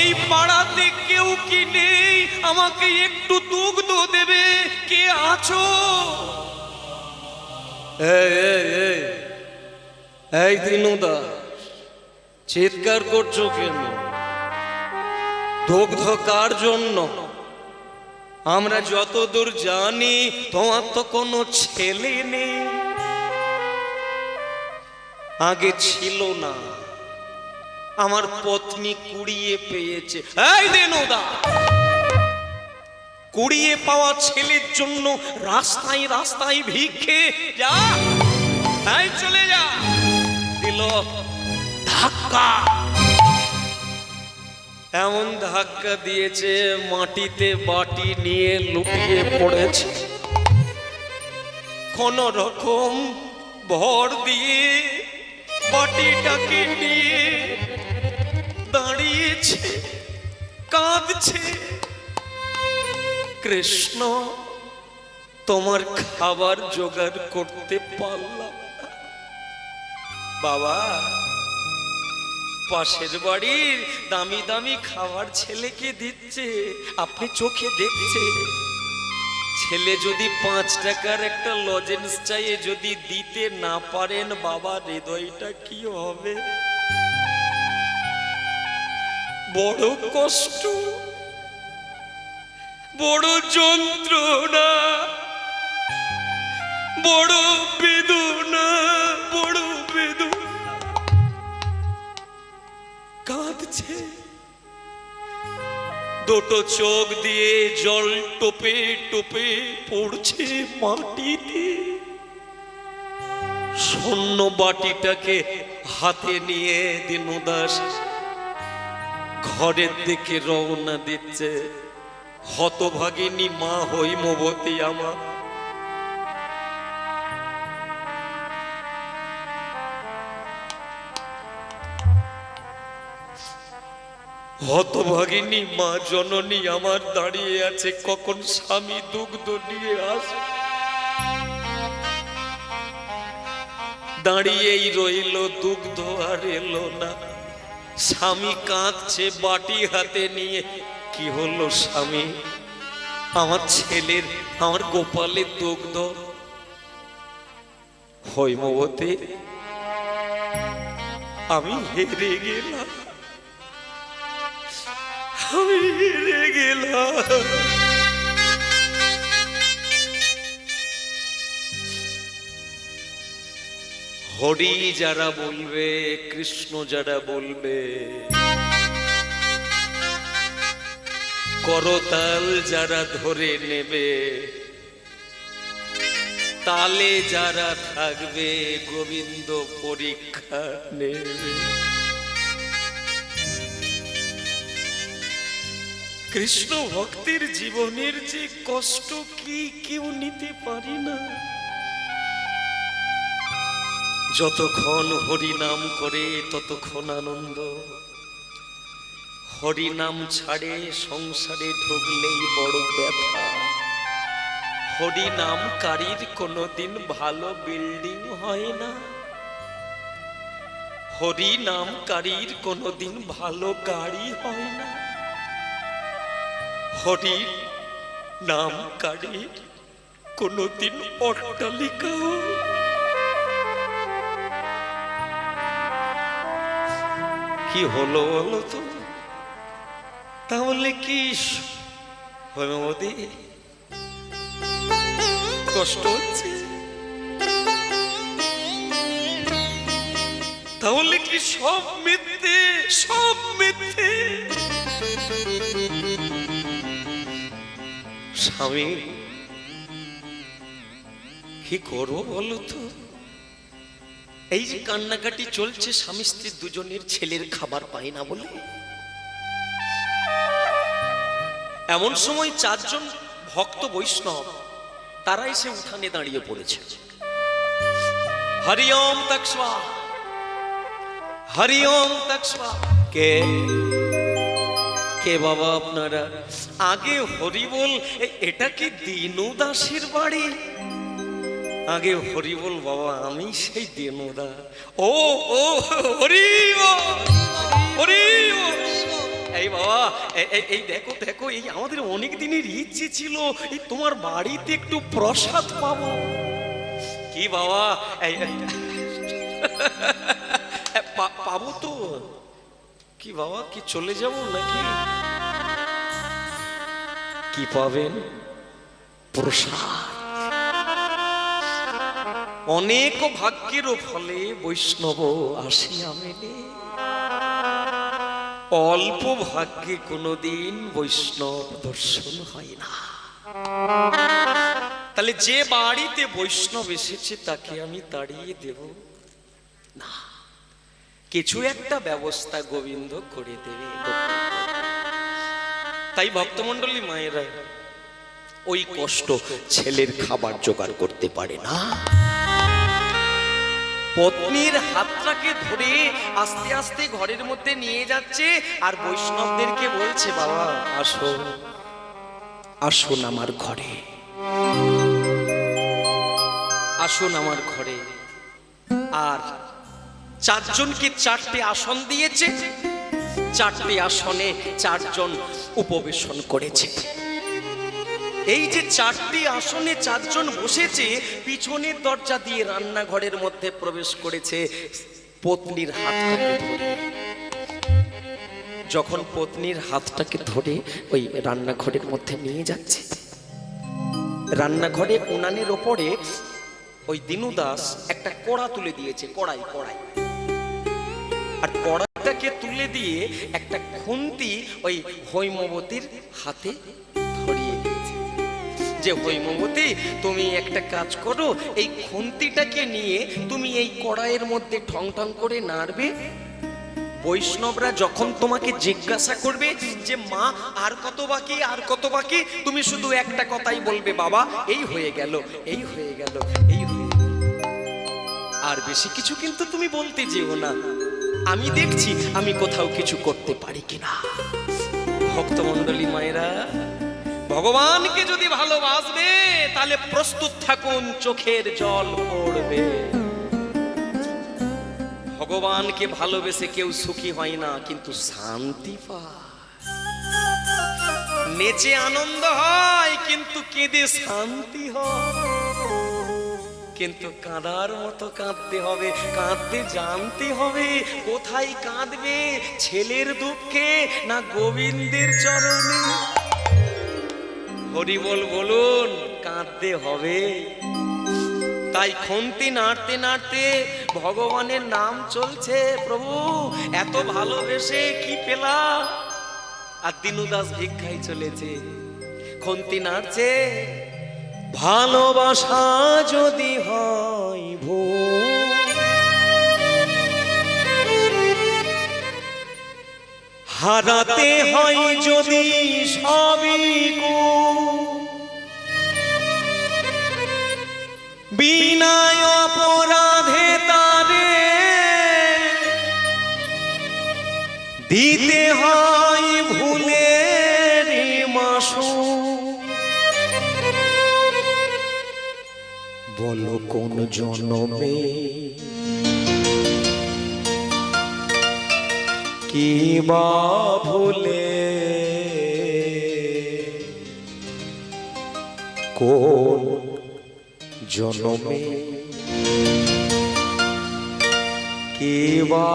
এই পাড়াতে কেউ কি নেই? আমাকে একটু দুগ্ধ দেবে? কে আছো? এই দিনুদা, চিৎকার করছো কেন? দুগ্ধ কার জন্য? আমরা যতদূর জানি তোমার তো কোনো ছেলে নেই, আগে ছিল না, আমার পত্নী কুড়িয়ে পেয়েছে। এই দিনুদা, কুড়িয়ে পাওয়া ছেলের জন্য রাস্তায় রাস্তায় ভিক্ষে যা, তাই চলে যা। দিল ধাক্কা, এমন ধাক্কা দিয়েছে মাটিতে বাটি নিয়ে লুটিয়ে পড়েছে। কোন রকম ভর দিয়ে বাটিটাকে নিয়ে দাঁড়িয়েছে, কাঁদছে। কৃষ্ণ তোমার খাবার জোগাড় করতে পারলাম না। বাবা, পাশের বাড়ির দামি দামি খাবার ছেলেকে দিচ্ছে, আপনি চোখে দেখছে। ছেলে যদি 5 টাকার একটা লজেন্স চাইয়ে যদি দিতে না পারেন, বাবা হৃদয়টা কি হবে? বড় কষ্ট, বড় যন্ত্রণা, বড় বেদনা, বড় বেদনা। কাঁদছে, দুটো চোখ দিয়ে জল টোপে টোপে পড়ছে মাটিতে। শূন্য বাটিটাকে হাতে নিয়ে দীনদাস ঘরের দিকে রওনা দিচ্ছে। হতভাগিনী মা হৈমবতী আমার, হতভাগিনী মা জননী আমার দাঁড়িয়ে আছে, কখন স্বামী দুগ্ধ নিয়ে আসবে। দাঁড়িয়েই রইল, দুগ্ধ আর এলো না। স্বামী কাঁদছে বাটি হাতে নিয়ে। কি হলো স্বামী? আমার ছেলের, আমার গোপালের দুগ্ধ। হৈমবতী, আমি হেরে গেলাম, আমি হেরে গেলাম। হরি যারা বলবে, কৃষ্ণ যারা বলবে, করতাল যারা ধরে নেবে, তালে যারা থাকবে, গোবিন্দ পরীক্ষা নেবে। কৃষ্ণ ভক্তির জীবনের যে কষ্ট কি কেউ নিতে পারি না। যতক্ষণ হরি নাম করে ততক্ষণ আনন্দ। হরি নাম ছাড়ে সংসারে ঢুকলেই বড় ব্যথা। হরি নামকারীর কোনোদিন ভালো বিল্ডিং হয় না। হরি নামকারীর কোনোদিন ভালো গাড়ি হয় না। হরি নামকারীর কোনোদিন অট্টালিকা হয়। কি হলো বলো তো? তাহলে কি হৈমবতী কষ্ট হচ্ছে? তাহলে কি সব মিথ্যে? সব মিথ্যে? স্বামী, কি করবো বলো তো? এই যে কান্নাকাটি চলছে স্বামী স্ত্রী দুজনের, ছেলের খাবার পায় না বলে। এমন সময় 4 জন ভক্ত বৈষ্ণব তারা এসে উঠানে দাঁড়িয়ে পড়েছে। হরি ওম তৎস্বা, হরি ওম তৎস্বা। কে কে বাবা আপনারা? আগে হরি বল। এটা কি দিনু দাসের বাড়ি? আগে হরি বল বাবা, আমি সেই দিনুদা। ও ও হরি বল, হরি বল। এই বাবা, এই দেখো দেখো, এই আমাদের অনেক দিনের ইচ্ছে ছিল এই তোমার বাড়িতে একটু প্রসাদ পাবো। কি বাবা, পাবো তো? কি বাবা, কি চলে যাব নাকি? কি পাবেন? প্রসাদ। অনেক ভাগ্যের ফলে বৈষ্ণব আসিয়া মেলে। অল্প ভাগ্যে কোনোদিন বৈষ্ণব দর্শন হয় না। তাহলে যে বাড়িতে বৈষ্ণব এসেছে তাকে আমি তাড়িয়ে দেব না। কিছু একটা ব্যবস্থা গোবিন্দ করে দেবে। তাই ভক্তমণ্ডলী মায়েরা ওই কষ্ট, ছেলের খাবার জোগাড় করতে পারে না, পত্নীর হাতটাকে ধরে আস্তে আস্তে ঘরের মধ্যে নিয়ে যাচ্ছে আর বৈষ্ণবদেরকে বলছে, বাবা আসো, আসুন আমার ঘরে, আসুন আমার ঘরে। আর চারজনকে চারটে আসন দিয়েছে, চারটে আসনে চারজন উপবেশন করেছে। এই যে চারটি আসনে চারজন বসেছে, পিছনের দরজা দিয়ে রান্নাঘরের মধ্যে প্রবেশ করেছে পত্নীর হাতটাকে ধরে। যখন পত্নীর হাতটাকে ধরে ওই রান্নাঘরের মধ্যে নিয়ে যাচ্ছে, রান্নাঘরে উনানের ওপরে ওই দিনু দাস একটা কড়া তুলে দিয়েছে, কড়াই কড়াই, আর কড়াইটাকে তুলে দিয়ে একটা খুন্তি ওই হৈমবতীর হাতে ধরিয়ে দিয়েছে যে হৈমবতী তুমি একটা কাজ করো, এই খুন্তিটাকে নিয়ে তুমি এই কড়াইয়ের মধ্যে ঠং ঠং করে নাড়বে। বৈষ্ণবরা যখন তোমাকে জিজ্ঞাসা করবে যে মা আর কত বাকি, আর কত বাকি, তুমি শুধু একটা কথাই বলবে, বাবা এই হয়ে গেল, এই হয়ে গেল, এই হয়ে গেল। আর বেশি কিছু কিন্তু তুমি বলতে যেও না, আমি দেখছি আমি কোথাও কিছু করতে পারি কিনা। ভক্তমণ্ডলী মায়েরা, ভগবানকে যদি ভালোবাসবে তাহলে প্রস্তুত থাকুন, চোখের জল পড়বে। ভগবানকে ভালোবেসে কেউ সুখী হয় না, কিন্তু শান্তি পায়। নেচে আনন্দ হয় কিন্তু কেঁদে শান্তি হয়। কিন্তু কাঁদার মতো কাঁদতে হবে, কাঁদতে জানতে হবে। কোথায় কাঁদবে, ছেলের দুঃখে না গোবিন্দের চরণে? হরি বল বলুন, কাঁদতে হবে। তাই খুন্তি নাড়তে নাড়তে ভগবানের নাম চলছে, প্রভু এত ভালোবেসে কি পেলাম। আর দিনু দাস ভিক্ষায় চলেছে, খুন্তি নাড়ছে। ভালোবাসা যদি হয় ভুল, হারাতে হয় যদি সবই বিনায় অপরাধে তারে দিতে হয় ভুলের মাসু। বলো কোন জন্মে কি বা ভুলে, কোন জন্মে কি বা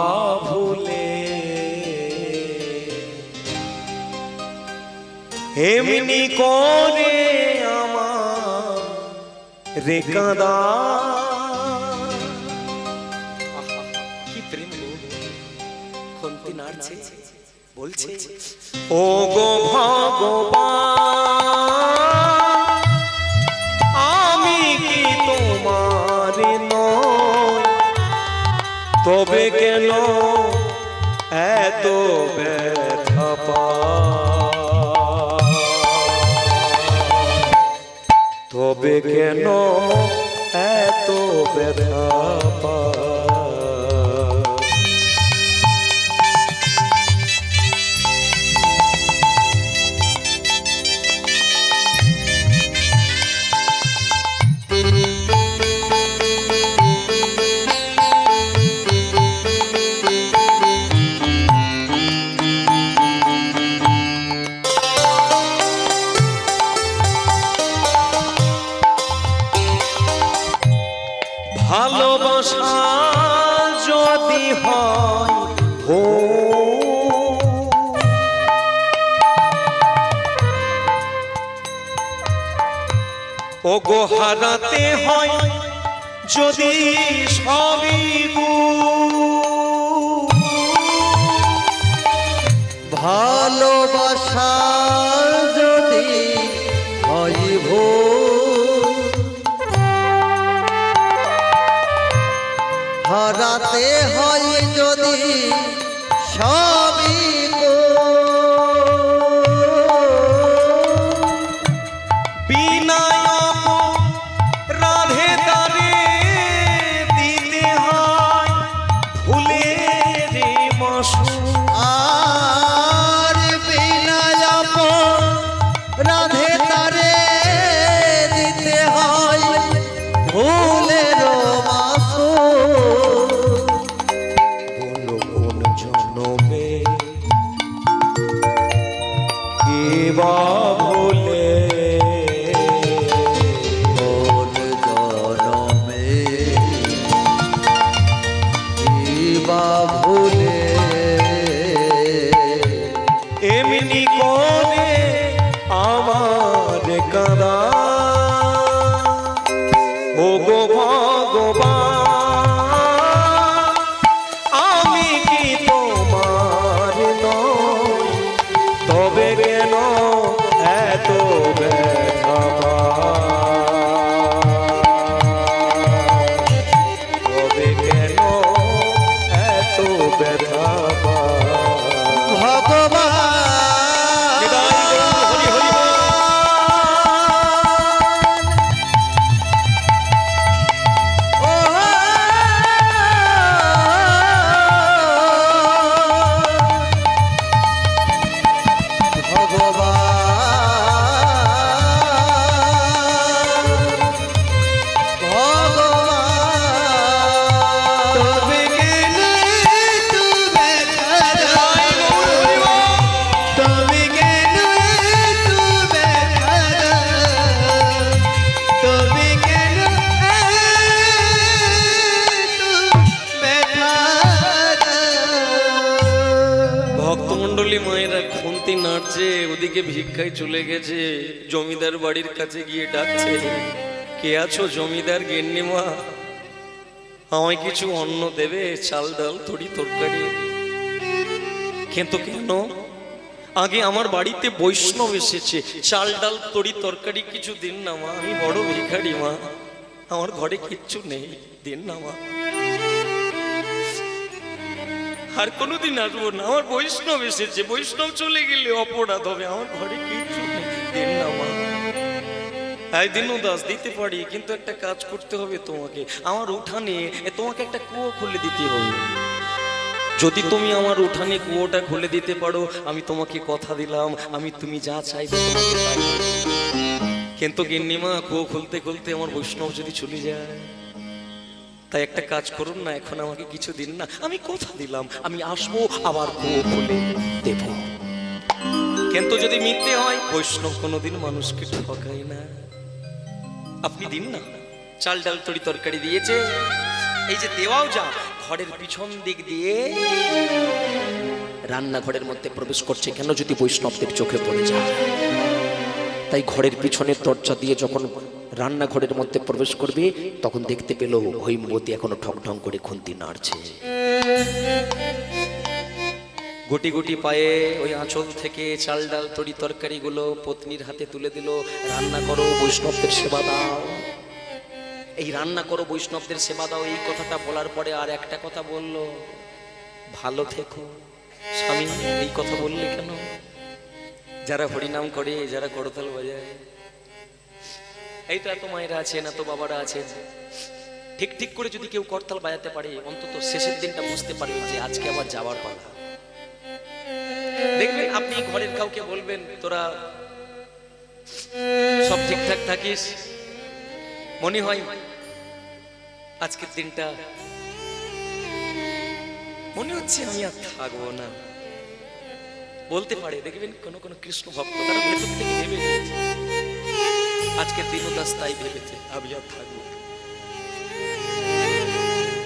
ভুলে, এমনি করে আমার রে কাঁদা। কি প্রেম খুন্তি নাড়ছে, বলছে ও গো ভগবান, আমি কি তোমার নয়, তবে কেন এত ব্যথা পাই, তবে কেন এত ব্যথা পাই। ভালোবাসা যদি হয় ও গো, হারাতে হয় যদি সবই ভালোবাসা যদি হয় ভুল, হারাতে হয় যদি সবই বিনায় অপরাধে তারে দিতে হয় ভুলের মাসু। আর বিনা রাধে বা ভুলে এমনি করে আমার কাদা ও গো ভগবান আমি কি তোমার নই তবে কেন এত ব্যথা তবে কেন এত ব্যথা ভগবান ভক্তমণ্ডলী মায়েরা খুন্তি নাড়ছে ওদিকে ভিক্ষায় চলে গেছে জমিদার বাড়ির কাছে গিয়ে ডাকছে কে আছো জমিদার গিন্নিমা আমায় কিছু অন্ন দেবে চাল ডাল তরি তরকারি কিন্তু কেন আগে আমার বাড়িতে বৈষ্ণব এসেছে চাল ডাল তরি তরকারি কিছু দিন না মা আমি বড় ভিখারি মা আমার ঘরে কিচ্ছু নেই দিন না মা আর কোনোদিন আসবো না আমার বৈষ্ণব এসেছে বৈষ্ণব চলে গেলে অপরাধ হবে আমার ঘরে কিচ্ছু নেই দিন না মা একদিন উদাস দিতে পারি কিন্তু একটা কাজ করতে হবে তোমাকে আমার উঠানে তোমাকে একটা কুয়ো খুলে দিতে হবে যদি তুমি আমার উঠানে কুয়োটা খুলে দিতে পারো আমি তোমাকে কথা দিলাম আমি তুমি যা চাইবে তোমাকে তাই। কিন্তু গিন্নিমা কুয়ো খুলতে খুলতে আমার বৈষ্ণব যদি চলে যায় তাই একটা কাজ করুন না এখন আমাকে কিছু দিন না আমি কথা দিলাম আমি আসবো আবার কুয়ো খুলে দেব কিন্তু যদি মিথ্যে হয় বৈষ্ণব কোনোদিন মানুষকে ঠকায় না আপনি দিন না চাল ডাল তরি তরকারি দিয়েছে এই যে দেওয়াও যা ঘরের পিছন দিক দিয়ে রান্নাঘরের মধ্যে প্রবেশ করছে কেন যদি বৈষ্ণবদের চোখে পড়ে যায় তাই ঘরের পিছনের দরজা দিয়ে যখন রান্নাঘরের মধ্যে প্রবেশ করবে তখন দেখতে পেল হৈমবতী এখনো ঠক ঠক করে খুন্তি নাড়ছে গুটি গুটি পায়ে ওই আঁচল থেকে চাল ডাল তরি তরকারি গুলো পত্নীর হাতে তুলে দিল রান্না করো বৈষ্ণবদের সেবা দাও এই রান্না করো বৈষ্ণবদের সেবা দাও এই কথাটা বলার পরে আর একটা কথা বলল ভালো থেকো স্বামী এই কথা বললে কেন যারা হরিনাম করে যারা করতাল বাজায় এই তো এত মায়েরা আছেন এত বাবারা আছেন ঠিক ঠিক করে যদি কেউ করতাল বাজাতে পারে অন্তত শেষের দিনটা বুঝতে পারবে যে আজকে আমার যাওয়ার পালা দেখবেন আপনি ঘরের কাউকে বলবেন তোরা সব ঠিকঠাক থাকিস মনে হয় আজকের দিনটা মনে হচ্ছে আমি আর থাকবো না বলতে পারে দেখবেন কোন কোন কৃষ্ণ ভক্ত তারা ভেতর থেকে ভেবে নিয়েছে আজকের দিনদাস তাই ভেবেছে আমি আর থাকবো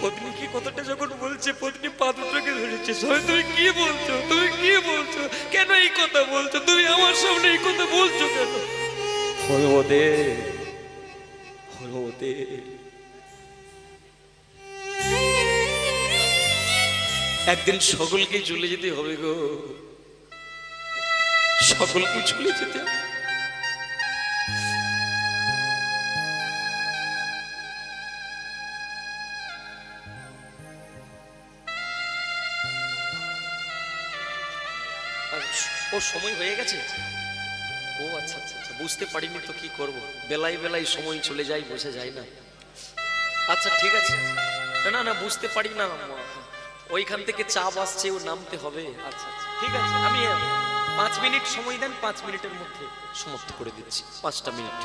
পত্নী কি কথাটা যখন বলছে পত্নী পা দুটোকে ধরেছে তুমি কি বলছো তুমি কি বলছো কেন এই কথা বলছো তুমি আমার সামনে এই কথা বলছো কেন হরমতে হরমতে একদিন সকলকে চলে যেতে হবে গো সকলকে চলে যেতে হবে ও সময় হয়ে গেছে ও আচ্ছা আচ্ছা আচ্ছা বুঝতে পারিনি তো কি করব বেলায় বেলায় সময় চলে যায় বোঝা যায় না আচ্ছা ঠিক আছে না না না বুঝতে পারি না ওইখান থেকে চাপ আসছে ও নামতে হবে আচ্ছা আচ্ছা ঠিক আছে আমি 5 মিনিট সময় দেন 5 মিনিটের মধ্যে সমাপ্ত করে দিচ্ছি 5টা মিনিট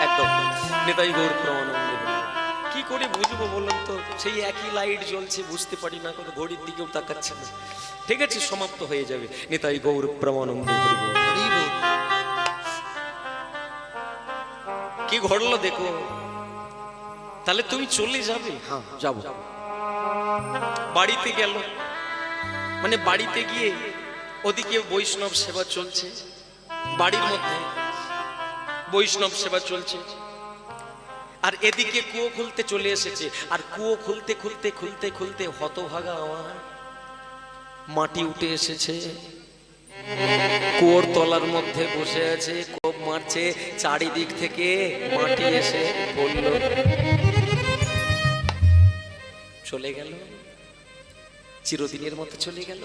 একদম নেতাই গৌর প্রমানন্দে কি করে বুঝবো বলুন তো সেই একই লাইট জ্বলছে বুঝতে পারি না কোনো ঘড়ির দিকেও তাকাচ্ছে না ঠিক আছে সমাপ্ত হয়ে যাবে নেতাই গৌর প্রমানন্দে কি ঘটলো দেখো তাহলে তুমি চলে যাবে হ্যাঁ যাবো বাড়িতে গেল, মানে বাড়িতে গিয়ে ওদিকে বৈষ্ণব সেবা চলছে, বাড়ির মধ্যে বৈষ্ণব সেবা চলছে, আর এদিকে কুয়ো খুলতে চলে এসেছে। আর কুয়ো খুলতে খুলতে খুলতে খুলতে হতভাগা আমার মাটি উঠে এসেছে, কুয়োর তলার মধ্যে বসে আছে, কোপ মারছে, চারিদিক থেকে মাটি এসে পড়ল, চলে গেল, চিরদিনের মতো চলে গেল।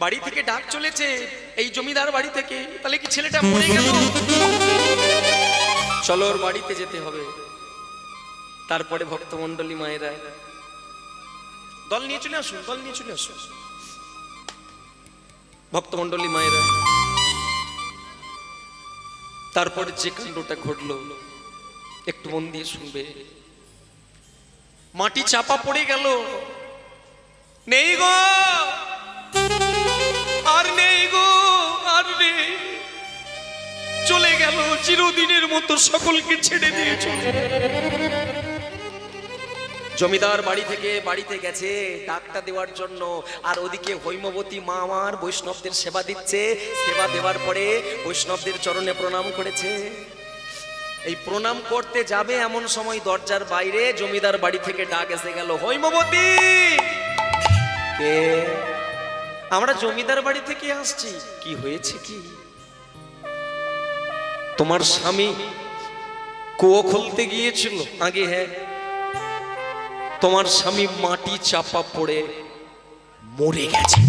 বাড়ি থেকে ডাক চলেছে, এই জমিদার বাড়ি থেকে, তাহলে কি ছেলেটা মরে গেল? চলো ওর বাড়িতে যেতে হবে। তারপরে ভক্তমণ্ডলী মায়েরা দল নিয়ে চলে আসুন, দল নিয়ে চলে আসুন। ভক্তমণ্ডলী মায়েরা তারপরে যে কাণ্ডটা ঘটলো একটু মন দিয়ে শুনবে। মাটি চাপা পড়ে গেল, নেই গো, আর নেই গো, আর নেই, চলে গেল, চিরদিনের মতো সকলকে ছেড়ে দিয়ে চলে। জমিদার বাড়ি থেকে বাড়িতে গেছে ডাকটা দেওয়ার জন্য, আর ওদিকে হৈমবতী মা আমার বৈষ্ণবদের সেবা দিচ্ছে। সেবা দেওয়ার পরে বৈষ্ণবদের চরণে প্রণাম করেছে। এই প্রণাম করতে যাবে এমন সময় দরজার বাইরে জমিদার বাড়ি থেকে ডাক এসে গেল, হৈমবতী। কে? আমরা জমিদার বাড়ি থেকে আসছি। কি হয়েছে কি? তোমার স্বামী কুয়ো খুলতে গিয়েছিল আগে। হ্যাঁ, তোমার স্বামী মাটি চাপা পড়ে মরে গেছে।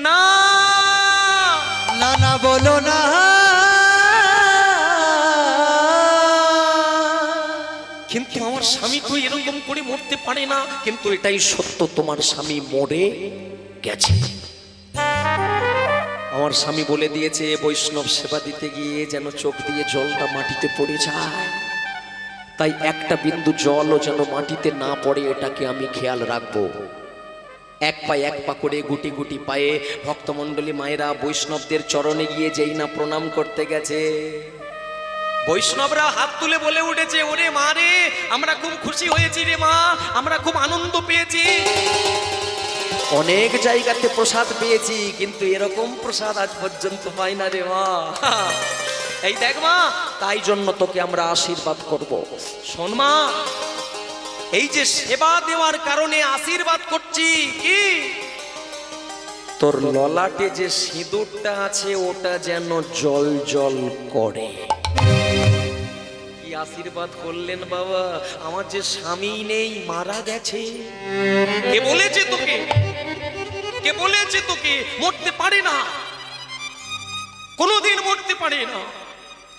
না না না বলো না, কিন্তু আমার স্বামী তো এরকম করে মরতে পারে না। কিন্তু এটাই সত্য, তোমার স্বামী মরে গেছে। আমার স্বামী বলে দিয়েছে বৈষ্ণব সেবা দিতে গিয়ে যেন চোখ দিয়ে জলটা মাটিতে পড়ে যায়, তাই একটা বিন্দু জলও যেন মাটিতে না পড়ে এটাকে আমি খেয়াল রাখবো। এক পা করে গুটি গুটি পায়ে ভক্তমণ্ডলী মায়েরা বৈষ্ণবদের চরণে গিয়ে যেই না প্রণাম করতে গেছে, বৈষ্ণবরা হাত তুলে বলে উঠেছে, ওরে মা রে, আমরা খুব খুশি হয়েছি রে মা, আমরা খুব আনন্দ পেয়েছি। অনেক জায়গাতে প্রসাদ পেয়েছি, কিন্তু এরকম প্রসাদ আজ পর্যন্ত পাই না রে মা। এই দেখ মা, তাই জন্য তোকে আমরা আশীর্বাদ করব। শোন মা, এই যে সেবা দেওয়ার কারণে আশীর্বাদ করছি, কি তোর ললাটে যে সিঁদুরটা আছে ওটা যেন জল জল করে। কি আশীর্বাদ করলেন বাবা? আমার যে স্বামী নেই, মারা গেছে। কে বলেছে তোকে? কে বলেছে তোকে মরতে পারে না? কোনোদিন মরতে পারে না।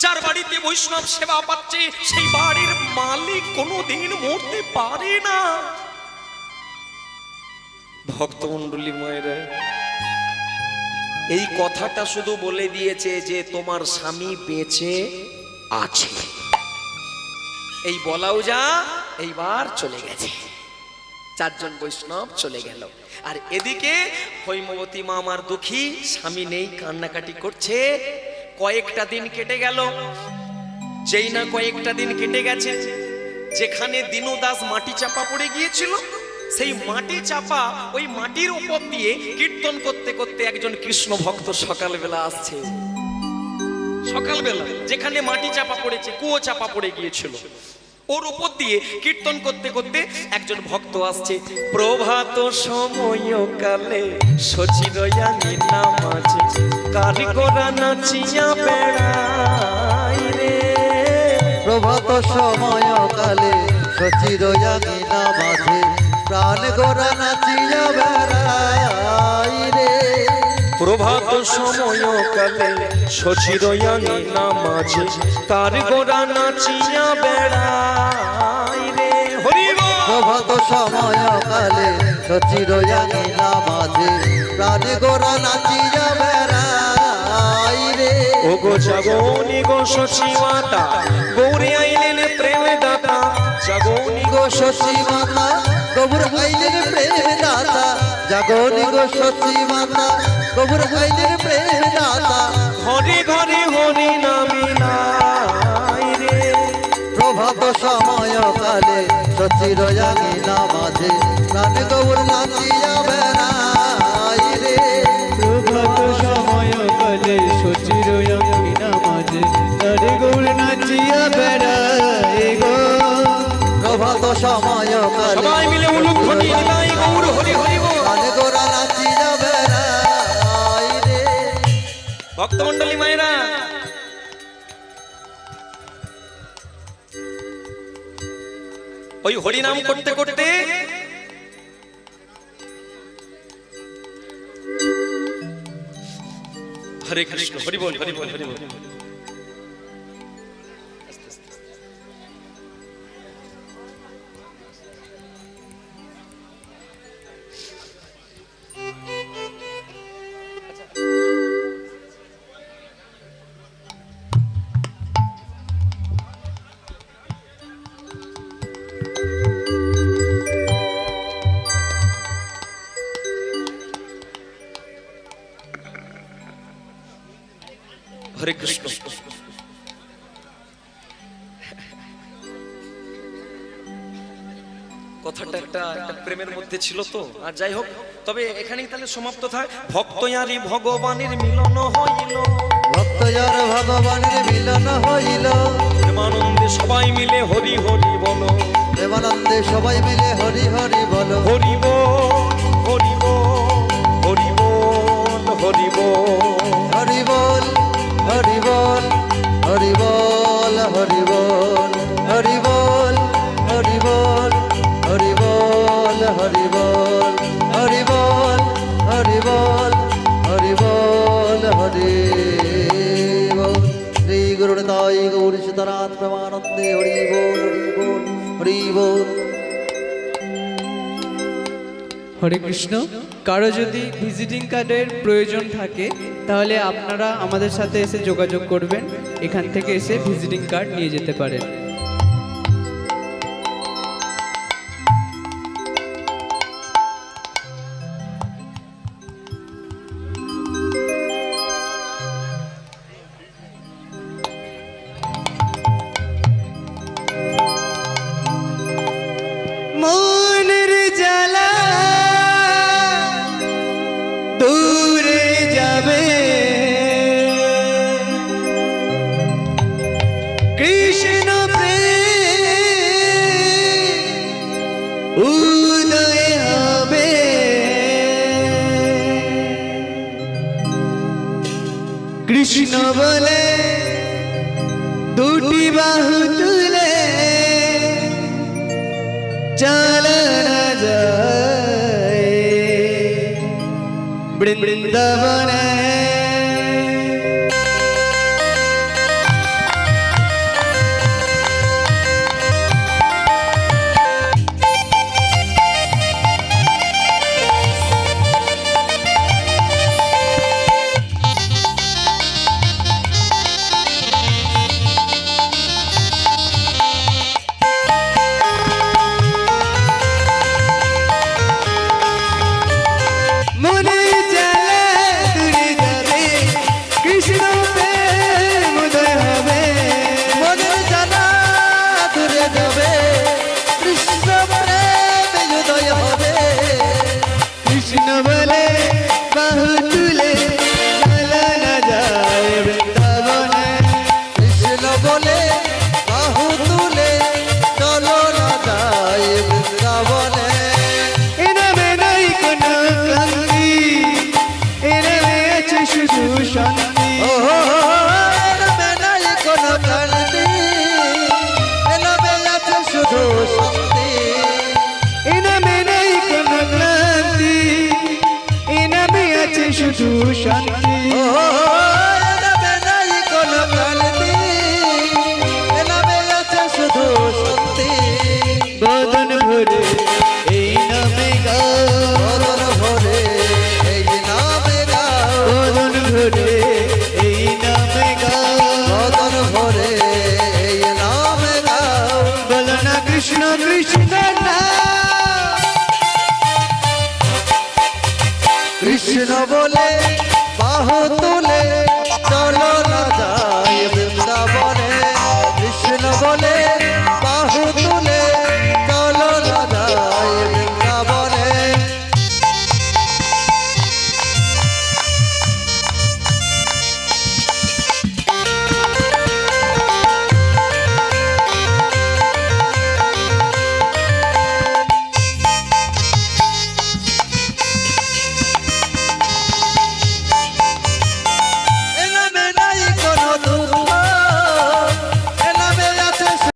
যার বাড়িতে বৈষ্ণব সেবা পাচ্ছে সেই বাড়ির মালিক কোনোদিন মরতে পারে না। ভক্তমণ্ডলী মায়েরা এই কথাটা শুধু বলে দিয়েছে যে তোমার স্বামী বেঁচে আছে, এই বলাও যা, এইবার চলে গেছে। চারজন বৈষ্ণব চলে গেল। আর এদিকে হৈমবতী মা আমার দুঃখী, স্বামী নেই, কান্নাকাটি করছে। কয়েকটা দিন কেটে গেল। যেই না কয়েকটা দিন কেটে গেছে, যেখানে দিনু দাস মাটি চাপা পড়ে গিয়েছিল, সেই মাটি চাপা ওই মাটির উপর দিয়ে কীর্তন করতে করতে একজন কৃষ্ণ ভক্ত সকালবেলা আসছে। সকালবেলা যেখানে মাটি চাপা পড়েছে, কুয়ো চাপা পড়ে গিয়েছিল, ওর উপর দিয়ে কীর্তন করতে করতে একজন ভক্ত আসছে। প্রভাত সময় কালে সচিরয়ানি নামাজে কারিগরা নাচিয়া বেড়াই রে। প্রভাত সময় কালে সচিরয়ানি নামাজে প্রাণ গোরা নাচিয়া বেড়াই রে। প্রভাত সময় কালে সচিরয়ানি নামাজে কারিগরা নাচিয়া বেড়াই রে। হরি বল। প্রভাত সময় কালে সচিরয়ানি নামাজে প্রাণ গোরা নাচিয়া বেড়াই রে। ও গো জাগনি গো শশী মাতা, গৌরী আইলেন প্রেম দাতা। জাগনি গো শশী মাতা, গৌর আইলেন প্রেম দাতা। জাগনি গো শশী মাতা, গৌর আইলেন প্রেম দাতা। ঘরে ঘরে হরি নামি নাই রে। প্রভাত সময় কালে সচি চিরয়াঙ্গিনা মাঝে প্রাণ গৌর নাচিয়া বেড়াই রে প্রভাত সময় কালে সচির অঙ্গিনা মাঝে তারে গৌর নাচিয়া বেড়ায় গো প্রভাত সময় কালে সবাই মিলে উলুধ্বনি নিতাই গৌর হরি হরি বল। প্রাণ গৌর নাচিয়া বেড়াই রে ভক্তমণ্ডলী মায়েরা, ওই হরিনাম করতে করতে হরে কৃষ্ণ হরি বল হরি বল হরি বল। হরে কৃষ্ণ। কথাটা একটা প্রেমের মধ্যে ছিল তো, আর যাই হোক, তবে এখানেই তাহলে সমাপ্ত থাক। ভক্তয়ারি ভগবানের মিলন হইল, ভক্ত যার ভগবানের মিলন হইল প্রেমানন্দে সবাই মিলে হরি হরি বলো, প্রেমানন্দে সবাই মিলে হরি হরি বলো হরি বল হরি বল হরি বল হরি বল। হরি বল হরি বল হরি বল হরি বল হরি বল হরি বল হরি বল হরি বল হরি বল হরি বল হরি বল শ্রী গুরুদাই গৌর সীতারাম প্রেমানন্দে হরি বল হরি বল। হরে কৃষ্ণ। কারো যদি ভিজিটিং কার্ডের প্রয়োজন থাকে তাহলে আপনারা আমাদের সাথে এসে যোগাযোগ করবেন, এখান থেকে এসে ভিজিটিং কার্ড নিয়ে যেতে পারেন। মনের জ্বালা দূরে যাবে, কৃষ্ণ প্রেম উদয় হবে, কৃষ্ণ বলে দুটি বাহু তুলে চালানা যায় বৃন্দাবনে। মনে জ্বালা দূরে যাবে, কৃষ্ণ প্রেম উদয় হবে, মনের জ্বালা দূরে যাবে কৃষ্ণ প্রেম উদয় হবে, কৃষ্ণ বলে বাহু তুলে চালানা যায় বৃন্দাবনে। কৃষ্ণ বলে বাহু তুলে চলো না যায় বৃন্দাবনে। এ নামে নাই কোনো ক্লান্তি, এ নামে আছে শুধু শান্তি। ও এনামে নাই কোনো ক্লান্তি, এনামে আছে শুধু শান্তি। এ নামে নাই কোনো ক্লান্তি, এ নামে আছে শুধু শান্তি। ও এনামে নাই কোনো ক্লান্তি, এনামে আছে শুধু শান্তি। বদন ভরে এই নামে গাও, বদন ভরে এই নামে গাও, বদন ভরে এই নামে গাও, বদন ভরে এই নামে গাও। বলো না কৃষ্ণ কৃষ্ণ নাম। কৃষ্ণ বলে